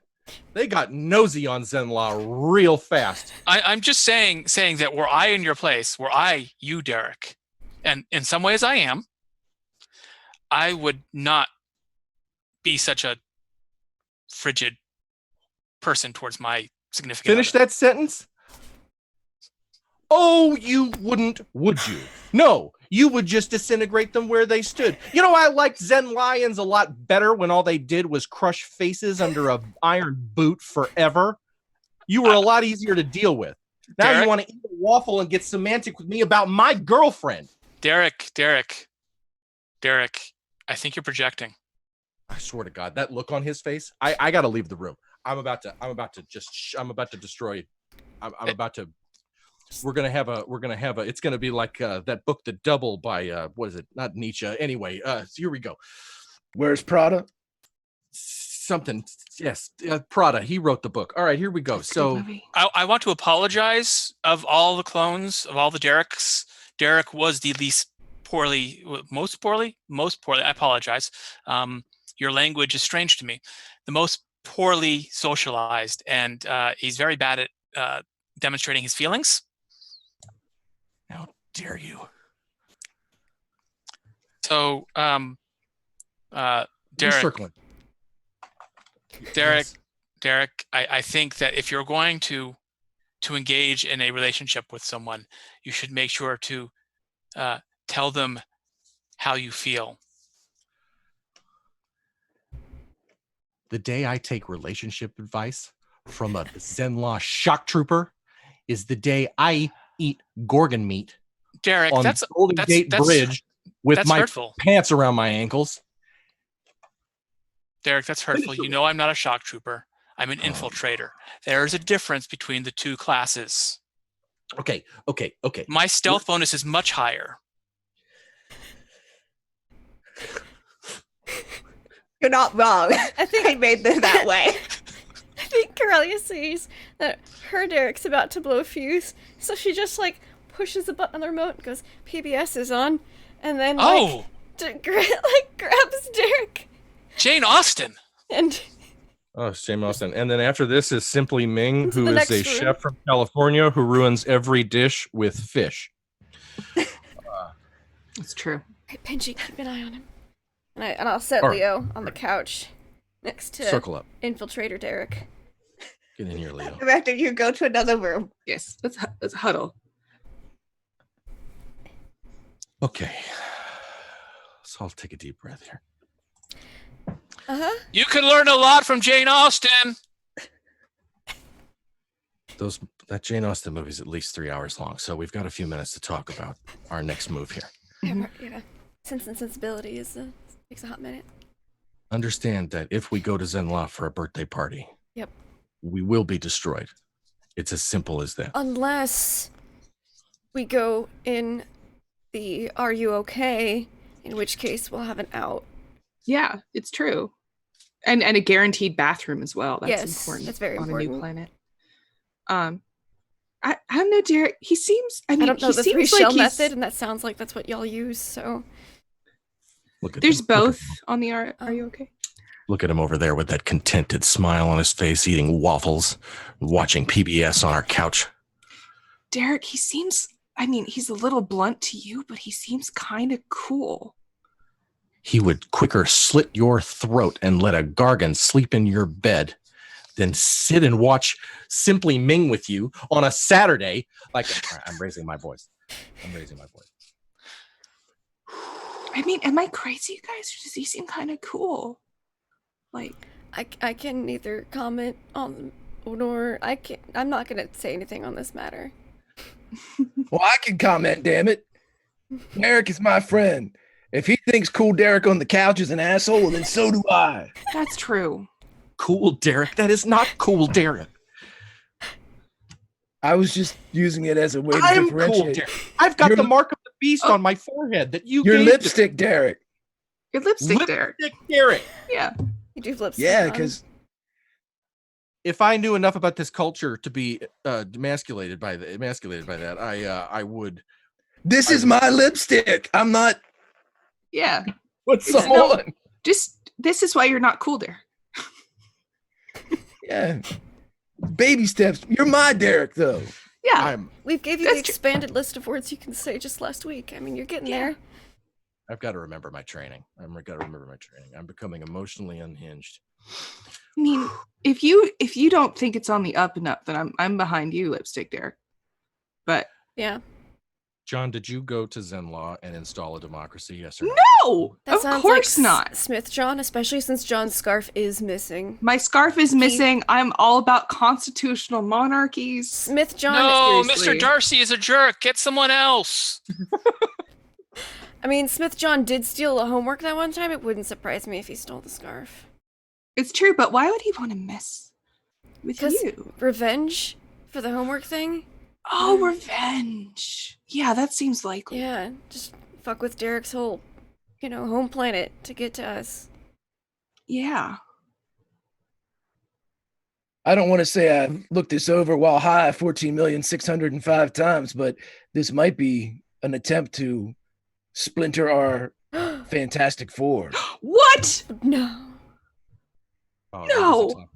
they got nosy on Zenla real fast. I'm just saying that were I in your place, were I you, Derek, and in some ways I am, I would not be such a frigid person towards my significant Finish other. that sentence. Oh, you wouldn't, would you? No, you would just disintegrate them where they stood. You know, I liked Zen Lions a lot better when all they did was crush faces under a iron boot forever. You were a lot easier to deal with. Now Derek? you want to eat a waffle and get semantic with me about my girlfriend. Derek, I think you're projecting. I swear to God, that look on his face. I got to leave the room. I'm about to destroy. We're gonna have a. It's gonna be like that book, The Double by what is it? Not Nietzsche. Anyway, here we go. Where's Prada? Something. Yes, Prada. He wrote the book. All right, here we go. it's a good So movie. I want to apologize of all the clones, of all the Dereks. Derek was the most poorly. I apologize. Your language is strange to me. The most poorly socialized, and he's very bad at demonstrating his feelings. How dare you? So, You're Derek, circling. Derek, Yes. Derek, I think that if you're going to engage in a relationship with someone, you should make sure to tell them how you feel. The day I take relationship advice from a Zenlaw shock trooper is the day I eat Gorgon meat Derek, on that's Golden Gate Bridge with that's my hurtful. pants around my ankles. Derek, that's hurtful. You know I'm not a shock trooper. I'm an infiltrator. There is a difference between the two classes. Okay. My stealth bonus is much higher. You're not wrong. I think I made this that way. I think Corellia sees that her Derek's about to blow a fuse, so she just like pushes the button on the remote and goes, "PBS is on," and then Oh, grabs Derek Jane Austen. and Oh, it's James Austin. And then after this is Simply Ming, Into who the is next a room. chef from California who ruins every dish with fish. It's true. hey, Benji, keep an eye on him. And I'll set All right. Leo on the couch next to Circle up. Infiltrator Derek. Get in here, Leo. After you go to another room. Yes, let's huddle. Okay. So I'll take a deep breath here. You can learn a lot from Jane Austen. That Jane Austen movie is at least 3 hours long, so we've got a few minutes to talk about our next move here. Yeah. Sense and Sensibility takes a hot minute. Understand that if we go to Zenla for a birthday party, Yep. we will be destroyed. It's as simple as that. Unless we go in the "Are you okay?" in which case we'll have an out. Yeah, it's true. And a guaranteed bathroom as well. That's Yes, important. that's very on a new important. planet. I don't know, Derek. He seems. I I mean, don't know he the seems 3 like shell he's- method, and that sounds like that's what y'all use. So Look at There's him. Look at both him. on the Are you okay? Look at him over there with that contented smile on his face, eating waffles, watching PBS on our couch. Derek, he seems. I mean, he's a little blunt to you, but he seems kind of cool. He would quicker slit your throat and let a Gargan sleep in your bed than sit and watch Simply Ming with you on a Saturday. Like, all right, I'm raising my voice. I mean, am I crazy, you guys? Or does he seem kind of cool? Like, I can neither comment on nor I'm not gonna say anything on this matter. Well, I can comment, damn it. Derek is my friend. If he thinks Cool Derek on the couch is an asshole, well, then so do I. that's true. Cool, Derek. That is not cool, Derek. I was just using it as a way to I'm differentiate. cool, Derek. I've got You're- the mark of the beast on my forehead that you Your gave to- lipstick, Derek. Your lipstick, Derek. Lipstick, Derek. Yeah. You do flip. Yeah, because If I knew enough about this culture to be emasculated by that, I would. this is my lipstick. I'm not. Yeah. What's It's someone? Just this is why you're not cool, Derek. Yeah. Baby steps. You're my Derek, though. Yeah. we've gave you That's the true. expanded list of words you can say just last week. I mean, you're getting there. I've got to remember my training. I'm becoming emotionally unhinged. I mean, if you don't think it's on the up and up, then I'm behind you, lipstick, Derek. But Yeah. John, did you go to Zenlaw and install a democracy? Yes or no? no, That of sounds course like not. Smith John, especially since John's scarf is missing. My scarf is missing. I'm all about constitutional monarchies. Smith John. No, seriously. Mr. Darcy is a jerk. Get someone else. I mean, Smith John did steal the homework that one time. It wouldn't surprise me if he stole the scarf. It's true, but why would he want to mess with 'Cause you? revenge for the homework thing. Oh, revenge. Yeah, that seems likely. Yeah, just fuck with Derek's whole, home planet to get to us. Yeah. I don't want to say I've looked this over while high 14,605 times, but this might be an attempt to splinter our Fantastic Four. What? No. Oh, No.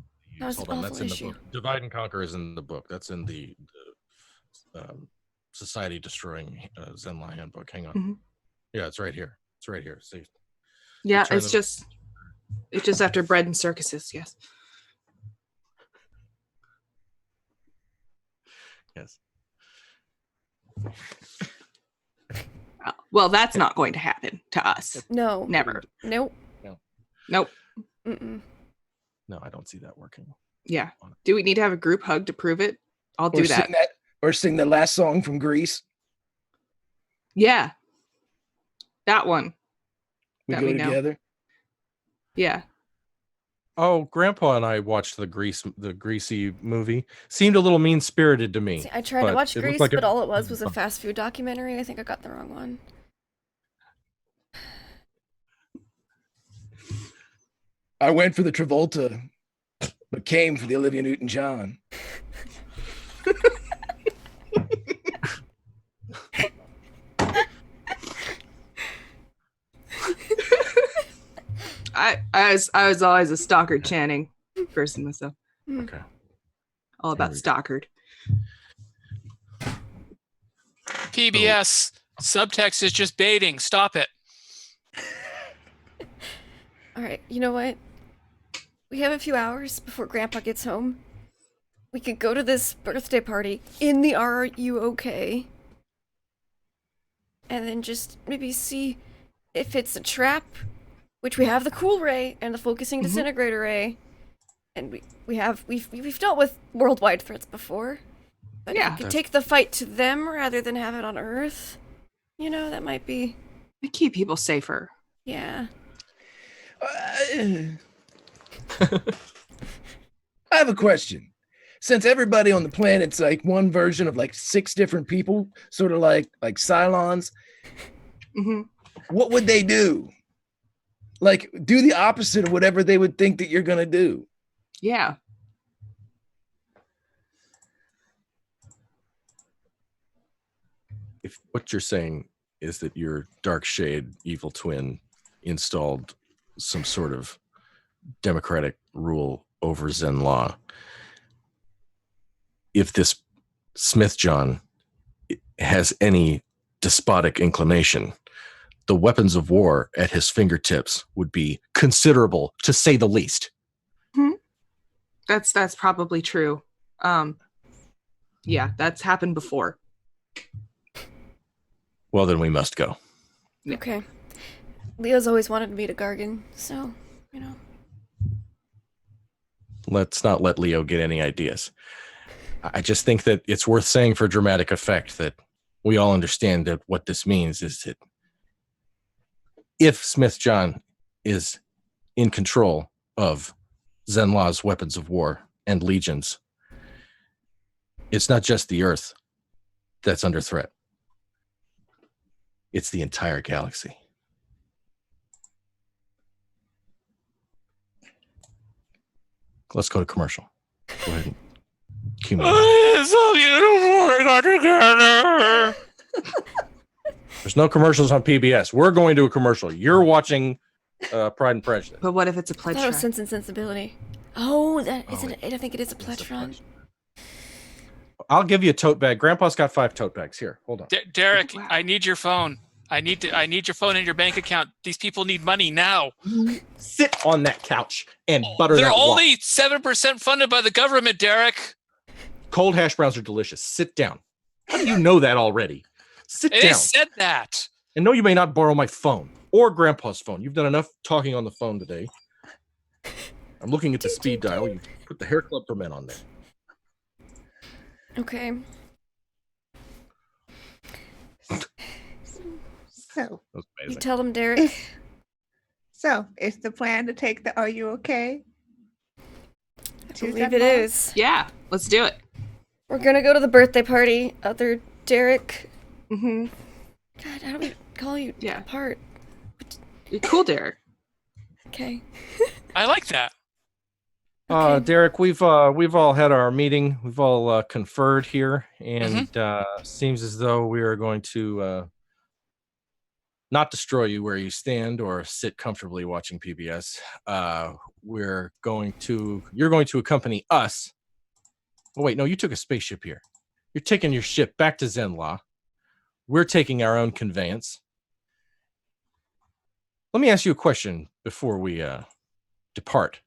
That was Hold an on, that's awful in the issue. book. Divide and Conquer is in the book. That's in the society destroying Zenla handbook. Hang on. Mhm. Yeah, it's right here. It's right here. See. Yeah, Return it's the- just after bread and circuses. Yes. Yes. Well, that's not going to happen to us. No. Never. Nope. Nope. Mm-mm. No, I don't see that working. Yeah. Do we need to have a group hug to prove it? I'll do Or that. sing the last song from Greece. Yeah. That one. We That go we know. together. Yeah. Oh, Grandpa and I watched the Greasy movie. Seemed a little mean-spirited to me. See, I tried to but watch it looked Grease, like but all it was a fast food documentary. I think I got the wrong one. I went for the Travolta, but came for the Olivia Newton-John. I was always a Stockard Channing person myself. Okay. All about Stockard. PBS subtext is just baiting. Stop it. All right, you know what? We have a few hours before Grandpa gets home. We could go to this birthday party in the Are You OK? And then just maybe see if it's a trap, which we have the cool ray and the focusing disintegrator ray. And we've dealt with worldwide threats before. But Yeah. if we could take the fight to them rather than have it on Earth. You know, that might be, We keep people safer. yeah. I have a question. Since everybody on the planet's like one version of like 6 different people, sort of like Cylons, hmm what would they do? Like, do the opposite of whatever they would think that you're gonna do. Yeah. If what you're saying is that your dark shade evil twin installed some sort of democratic rule over Zen law, if this Smith John has any despotic inclination, the weapons of war at his fingertips would be considerable, to say the least. That's probably true. Yeah, that's happened before. Well, then we must go. Yeah. Okay. Leo's always wanted to meet a Gargan, so, you know. Let's not let Leo get any ideas. I just think that it's worth saying for dramatic effect that we all understand that what this means is that if Smith John is in control of Zenla's weapons of war and legions, it's not just the Earth that's under threat. It's the entire galaxy. Let's go to commercial. Go ahead and cue me. It's so beautiful. We got together. There's no commercials on PBS. We're going to a commercial. You're watching Pride and Prejudice. But what if it's a I pledge? thought it was run? Sense and Sensibility. Oh, that isn't wait. it. I think it is a It's pledge a run. pledge. I'll give you a tote bag. Grandpa's got 5 tote bags. Here, hold on. Derek, Wow. I need your phone. I need your phone and your bank account. These people need money now. Sit on that couch and butter They're that waffle. only 7% funded by the government, Derek. Cold hash browns are delicious. Sit down. How do you know that already? Sit They down. said that. And no, you may not borrow my phone or Grandpa's phone. You've done enough talking on the phone today. I'm looking at the speed dial. You put the hair club for men on there. Okay. So, That was You amazing. tell them, Derek. so is the plan to take the Are You OK? I To believe Zenla? it is. Yeah, let's do it. We're gonna go to the birthday party. Other Derek. Mm-hmm. God, how do we call you Yeah. apart? You're cool, Derek. Okay. I like that. Okay. Derek, we've all had our meeting. We've all conferred here, and seems as though we are going to not destroy you where you stand or sit comfortably watching PBS. You're going to accompany us. Oh wait, no, you took a spaceship here. You're taking your ship back to Zenla. We're taking our own conveyance. Let me ask you a question before we depart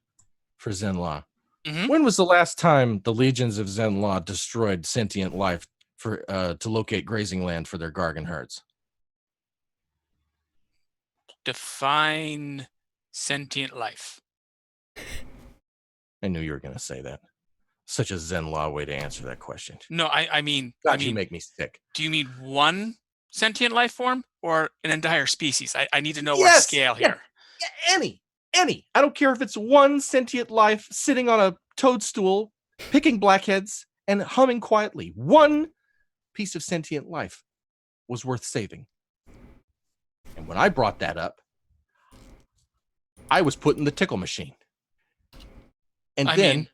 for Zenla. Mhm. When was the last time the legions of Zenla destroyed sentient life to locate grazing land for their Gargan herds? Define sentient life. I knew you were going to say that. Such a Zenla way to answer that question. No, I mean, God, you make me sick. do you mean one sentient life form or an entire species? I need to know our scale here. Yeah, any. I don't care if it's one sentient life sitting on a toadstool, picking blackheads and humming quietly. One piece of sentient life was worth saving. And when I brought that up, I was put in the tickle machine. And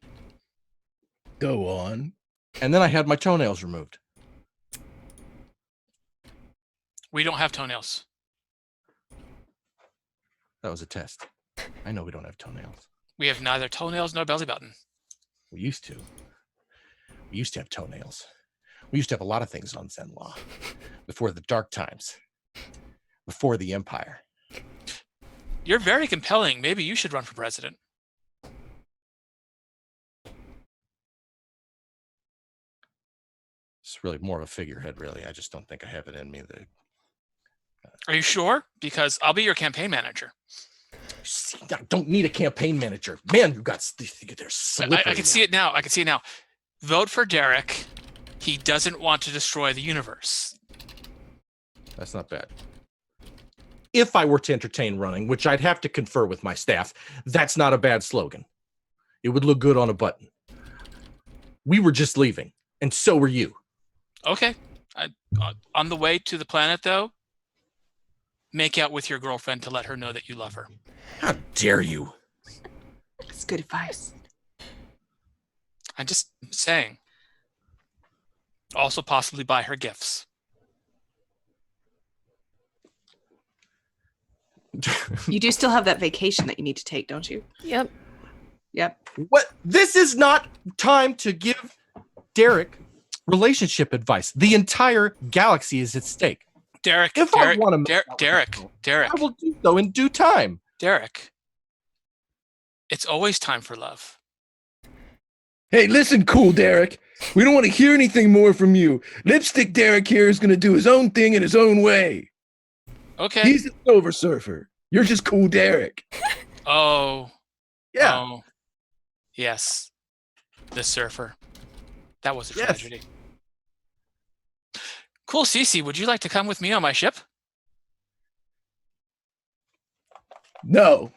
Go on. And then I had my toenails removed. We don't have toenails. That was a test. I know we don't have toenails. We have neither toenails nor belly button. We used to. We used to have toenails. We used to have a lot of things on Zenla before the dark times, before the Empire. You're very compelling. Maybe you should run for president. It's really more of a figurehead, really. I just don't think I have it in me. Are you sure? Because I'll be your campaign manager. See, I don't need a campaign manager. Man, you got they're slippery. I can see it now. I can see it now. Vote for Derek. He doesn't want to destroy the universe. That's not bad. If I were to entertain running, which I'd have to confer with my staff, that's not a bad slogan. It would look good on a button. We were just leaving, and so were you. Okay. On the way to the planet, though, make out with your girlfriend to let her know that you love her. How dare you? That's good advice. I'm just saying. Also possibly buy her gifts. You do still have that vacation that you need to take, don't you? Yep. Yep. What? This is not time to give Derek relationship advice. The entire galaxy is at stake. Derek, If Derek, I want to Derek, I will do so in due time. Derek. It's always time for love. Hey, listen, cool Derek. We don't want to hear anything more from you. Lipstick Derek here is going to do his own thing in his own way. Okay. He's a Silver Surfer. You're just cool Derek. Oh. Yeah. Oh. Yes. The surfer. That was a Yes. tragedy. Cool, Cece. Would you like to come with me on my ship? No.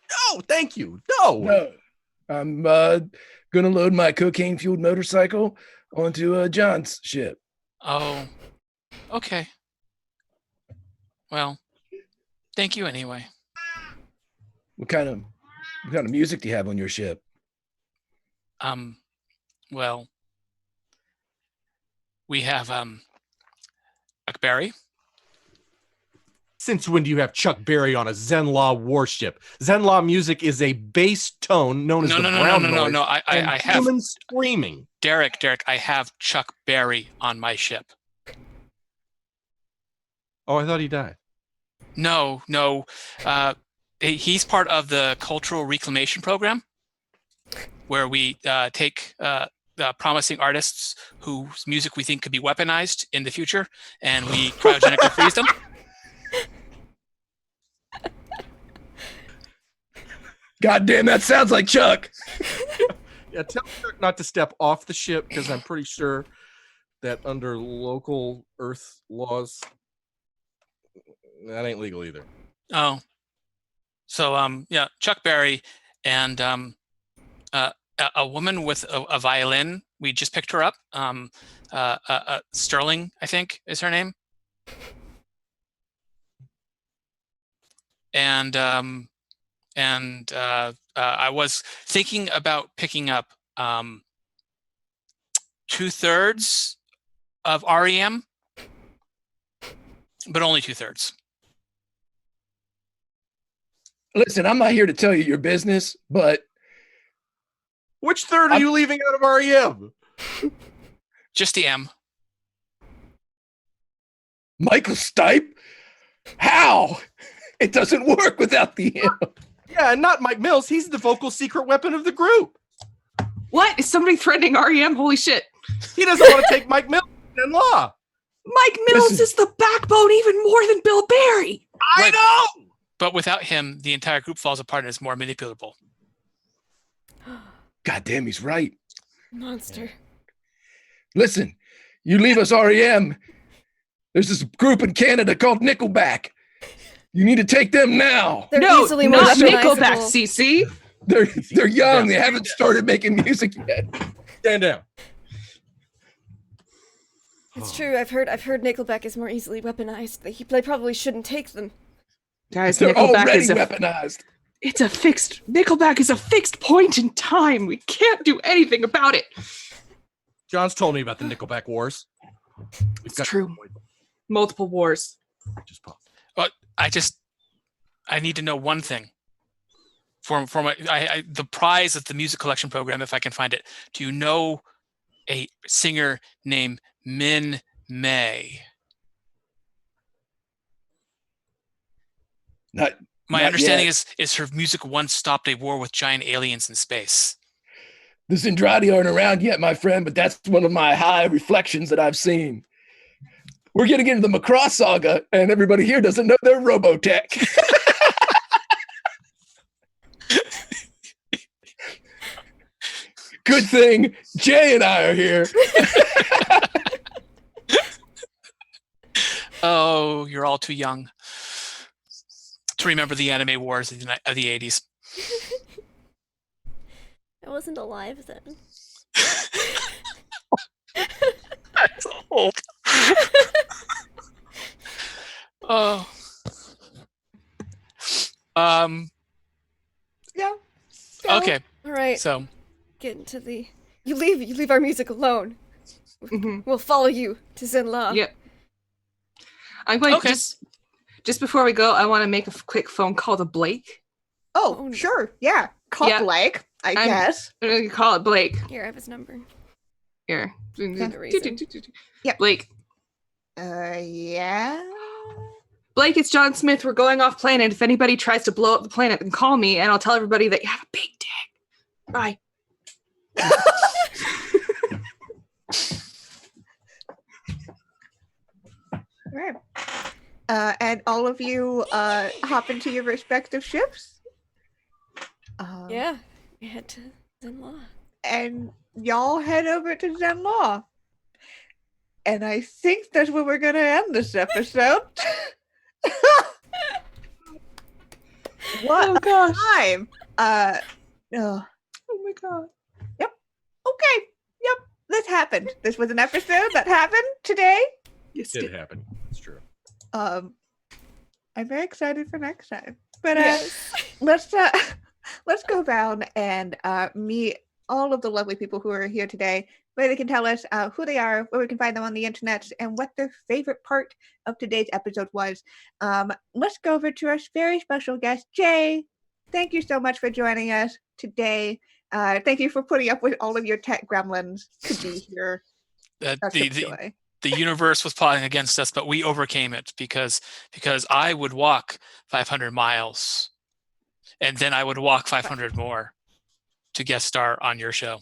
No, thank you. No. I'm going to load my cocaine-fueled motorcycle onto John's ship. Oh. Okay. Well, thank you anyway. What kind of music do you have on your ship? Well, we have Chuck Berry. Since when do you have Chuck Berry on a Zenla warship? Zenla music is a bass tone known as No. I have human screaming. Derek. I have Chuck Berry on my ship. Oh, I thought he died. No. He's part of the cultural reclamation program, where we take promising artists whose music we think could be weaponized in the future, and we cryogenically freeze them. God damn, that sounds like Chuck. Yeah, tell Chuck not to step off the ship because I'm pretty sure that under local Earth laws, that ain't legal either. Oh, so yeah, Chuck Berry and a woman with a violin. We just picked her up. Sterling, I think, is her name. And I was thinking about picking up 2/3 of REM, but only 2/3. Listen, I'm not here to tell you your business, but Which third are you leaving out of REM? Just the M. Michael Stipe? How? It doesn't work without the him. Yeah, and not Mike Mills. He's the vocal secret weapon of the group. What? Is somebody threatening REM? Holy shit. He doesn't want to take Mike Mills in law. Mike Mills Listen. is the backbone even more than Bill Barry. Right. I know. But without him, the entire group falls apart and is more manipulable. God damn, he's right. Monster. Listen, you leave us REM. There's this group in Canada called Nickelback. You need to take them now. They're No, easily not recognizable. Nickelback, CC. They're young. Yeah. They haven't started making music yet. Stand down. It's true. I've heard Nickelback is more easily weaponized. They probably shouldn't take them. Guys, They're Nickelback already is weaponized. Nickelback is a fixed point in time. We can't do anything about it. John's told me about the Nickelback wars. We've It's true. Multiple wars. Just pause. But I need to know one thing. For the prize of the music collection program, if I can find it. Do you know a singer named Min May? Not My Not understanding yet. is her music once stopped a war with giant aliens in space. The Zendrati aren't around yet, my friend, but that's one of my high reflections that I've seen. We're getting into the Macross saga, and everybody here doesn't know they're Robotech. Good thing Jay and I are here. Oh, you're all too young to remember the anime wars of the 80s. I wasn't alive then. That's old. Oh. Yeah. Okay. All right. So Get into the. You leave our music alone. Mhm. We'll follow you to Zenla. Yep. I'm going Okay. to just before we go, I want to make a quick phone call to Blake. Oh, Oh, no. sure. Yeah. Call Yeah. Blake, I I'm- guess. I'm going to call it Blake. Here, I have his number. Here. the reason. Yep. Blake. Yeah. Blake, it's John Smith. We're going off planet. If anybody tries to blow up the planet, then call me and I'll tell everybody that you have a big dick. Bye. Right. And all of you hop into your respective ships. Yeah, we head to Zenla. And y'all head over to Zenlaw. And I think that's where we're going to end this episode. What Oh gosh. time? Oh, Oh my god. okay. Yep. This happened. This was an episode that happened today. Yes, It did happen. It's true. I'm very excited for next time. But Yes. let's go down and meet all of the lovely people who are here today, where they can tell us who they are, where we can find them on the internet, and what their favorite part of today's episode was. Let's go over to our very special guest, Jay. Thank you so much for joining us today. Thank you for putting up with all of your tech gremlins to be here. That's a joy. the universe was plotting against us, but we overcame it because I would walk 500 miles, and then I would walk 500 more to guest star on your show.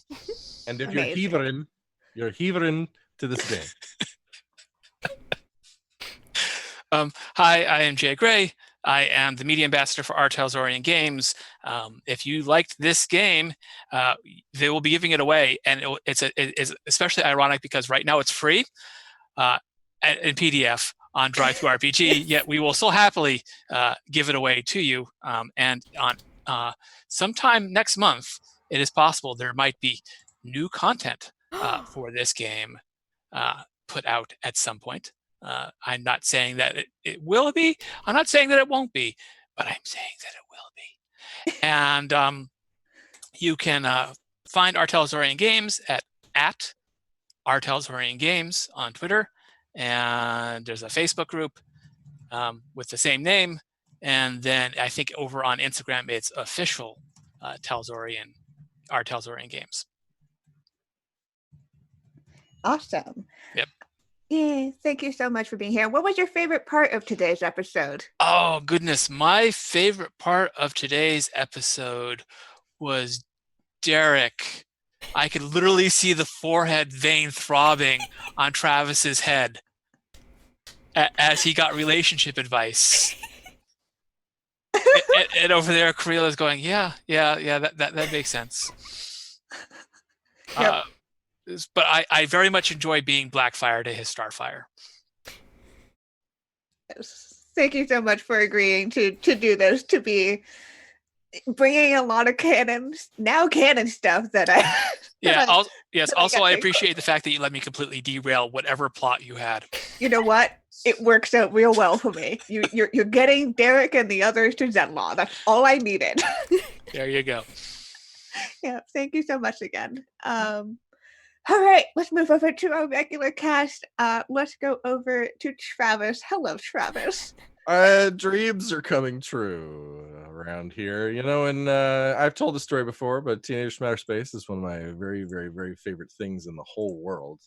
And if Amazing. you're heavering to this day. Hi, I am Jay Gray. I am the media ambassador for RTalsorianGames. If you liked this game, they will be giving it away, and it's especially ironic because right now it's free in PDF on Drive-Thru-RPG. Yet we will still happily give it away to you. And on sometime next month, it is possible there might be new content for this game put out at some point. I'm not saying that it will be. I'm not saying that it won't be, but I'm saying that it will be. And you can find RTalsorianGames at RTalsorianGames on Twitter, and there's a Facebook group with the same name. And then I think over on Instagram, it's official RTalsorian Games. Awesome. Yep. Yeah, thank you so much for being here. What was your favorite part of today's episode? Oh, goodness. My favorite part of today's episode was Derek. I could literally see the forehead vein throbbing on Travis's head as he got relationship advice. And over there, Kareela's going, yeah, that makes sense. Yep. But I very much enjoy being Blackfire to his Starfire. Thank you so much for agreeing to do this, to be bringing a lot of canon stuff that I. Yeah. Also, I get appreciate the fact that you let me completely derail whatever plot you had. You know what? It works out real well for me. You're getting Derek and the others to Zenlaw. That's all I needed. There you go. Yeah, thank you so much again. All right, let's move over to our regular cast. Let's go over to Travis. Hello, Travis. Dreams are coming true around here, and I've told the story before, but Teenagers from Outer Space is one of my very, very, very favorite things in the whole world.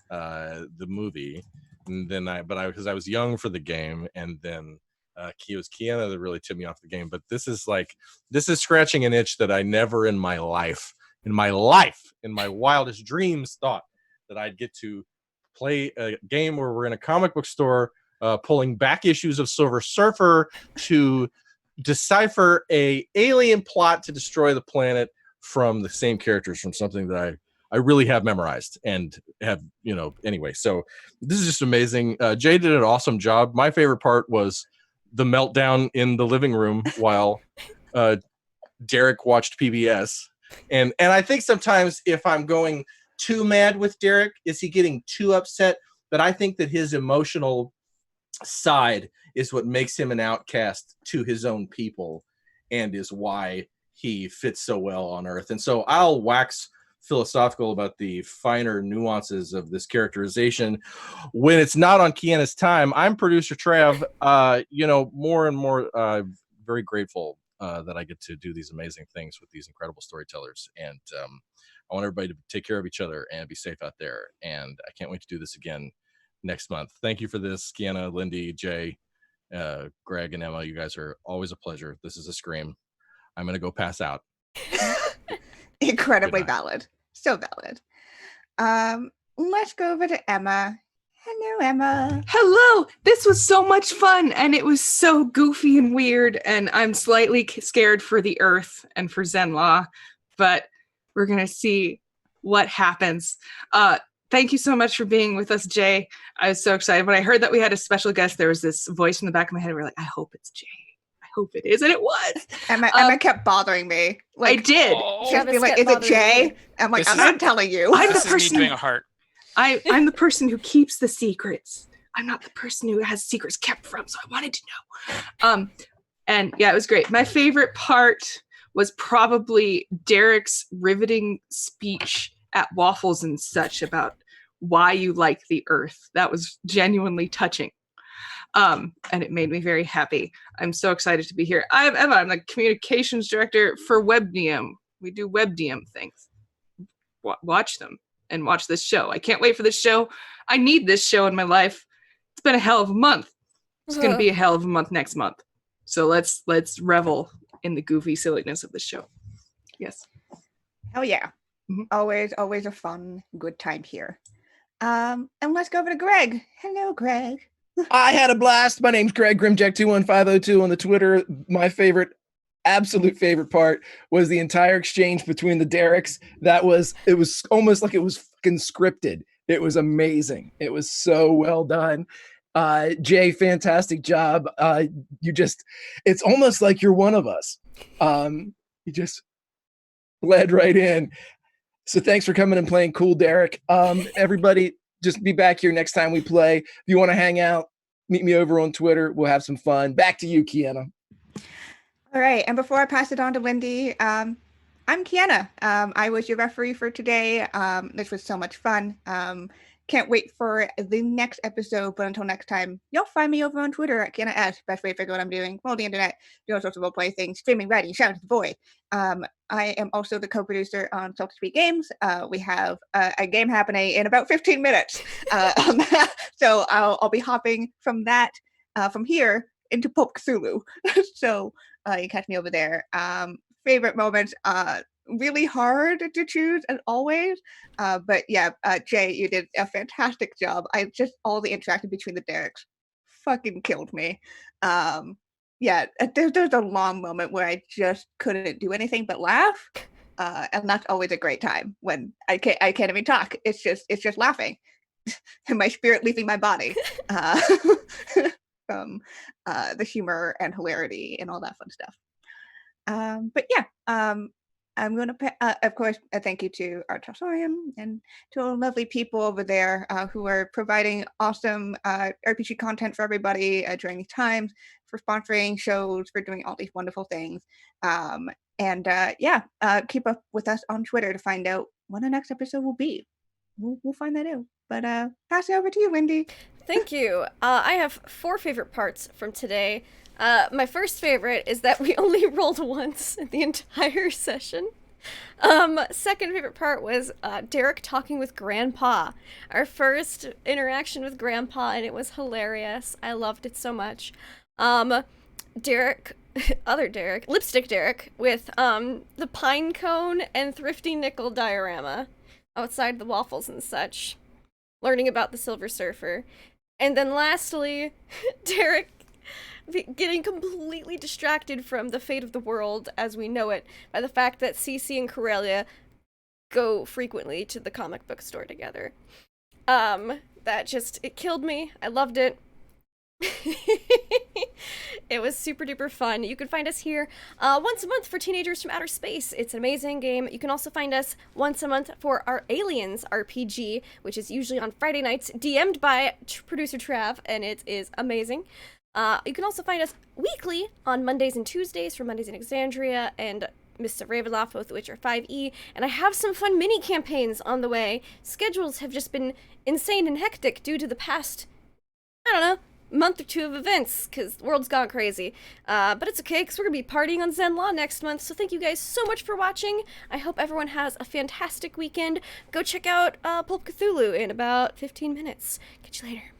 The movie, and then because I was young for the game, and then it was Kiana that really tipped me off the game. But this is scratching an itch that I never in my wildest dreams thought that I'd get to play a game where we're in a comic book store, pulling back issues of Silver Surfer to decipher a alien plot to destroy the planet from the same characters from something that I really have memorized and have, anyway. So this is just amazing. Jay did an awesome job. My favorite part was the meltdown in the living room while Derek watched PBS. And I think sometimes if I'm going too mad with Derek, is he getting too upset? But I think that his emotional side is what makes him an outcast to his own people and is why he fits so well on Earth. And so I'll wax philosophical about the finer nuances of this characterization when it's not on Kiana's time. I'm producer Trav. More and more very grateful that I get to do these amazing things with these incredible storytellers. And I want everybody to take care of each other and be safe out there. And I can't wait to do this again next month. Thank you for this, Kiana, Lindy, Jay, Greg, and Emma. You guys are always a pleasure. This is a scream. I'm going to go pass out. Incredibly valid. So valid. Let's go over to Emma. Hello, Emma. Hello. This was so much fun, and it was so goofy and weird, and I'm slightly scared for the Earth and for Zenlaw, but we're going to see what happens. Thank you so much for being with us, Jay. I was so excited. When I heard that we had a special guest, there was this voice in the back of my head. We were like, I hope it's Jay. I hope it is. And it was. Emma kept bothering me. I did. She'd be like, is it Jay? I'm like, I'm not telling you. I'm the person doing a heart. I'm the person who keeps the secrets. I'm not the person who has secrets kept from, so I wanted to know. And yeah, it was great. My favorite part was probably Derek's riveting speech at Waffles and such about why you like the Earth. That was genuinely touching. And it made me very happy. I'm so excited to be here. I'm Emma. I'm the communications director for WebDM. We do WebDM things. Watch them and watch this show. I can't wait for this show. I need this show in my life. It's been a hell of a month. It's going to be a hell of a month next month. So let's revel in the goofy silliness of the show. Yes. Hell yeah. Mm-hmm. Always a fun, good time here. And let's go over to Greg. Hello, Greg. I had a blast. My name's Greg Grimjack21502 on the Twitter. My absolute favorite part was the entire exchange between the Dereks. It was almost like it was fucking scripted. It was amazing. It was so well done. Jay, fantastic job. It's almost like you're one of us. You just bled right in. So thanks for coming and playing cool, Derek. Everybody, just be back here next time we play. If you want to hang out, meet me over on Twitter. We'll have some fun. Back to you, Kiana. All right. And before I pass it on to Lindy, I'm Kiana. I was your referee for today. This was so much fun. can't wait for the next episode. But until next time, you'll find me over on Twitter at Kiana S. Best way to figure out what I'm doing. Well, the internet, doing all sorts of role-play things, streaming, writing, shouting to the void. I am also the co-producer on RTalsorianGames. We have a game happening in about 15 minutes. So I'll be hopping from that, from here, into Pulp Cthulhu. So you can catch me over there. Favorite moments, really hard to choose as always. But yeah, Jay, you did a fantastic job. All the interaction between the Dereks fucking killed me. Yeah, there's a long moment where I just couldn't do anything but laugh. And that's always a great time when I can't even talk. It's just laughing. And my spirit leaving my body. From the humor and hilarity and all that fun stuff. But yeah, I'm going to, of course, a thank you to RTalsorian and to all the lovely people over there who are providing awesome RPG content for everybody during these times, for sponsoring shows, for doing all these wonderful things. Keep up with us on Twitter to find out when the next episode will be. We'll find that out. But pass it over to you, Wendy. Thank you. I have 4 favorite parts from today. My first favorite is that we only rolled once in the entire session. Second favorite part was Derek talking with Grandpa. Our first interaction with Grandpa, and it was hilarious. I loved it so much. Derek, other Derek, Lipstick Derek, with the pine cone and thrifty nickel diorama outside the waffles and such. Learning about the Silver Surfer. And then lastly, Derek getting completely distracted from the fate of the world as we know it by the fact that Cece and Corellia go frequently to the comic book store together. It killed me. I loved it. It was super duper fun. You can find us here once a month for Teenagers from Outer Space. It's an amazing game. You can also find us once a month for our Aliens RPG, which is usually on Friday nights, DM'd by producer Trav, and it is amazing. You can also find us weekly on Mondays and Tuesdays for Mondays in Exandria and Mists of Ravenloft, both of which are 5e, and I have some fun mini campaigns on the way. Schedules have just been insane and hectic due to the past, month or 2 of events, because the world's gone crazy. But it's okay, because we're going to be partying on Zenlaw next month, so thank you guys so much for watching. I hope everyone has a fantastic weekend. Go check out Pulp Cthulhu in about 15 minutes. Catch you later.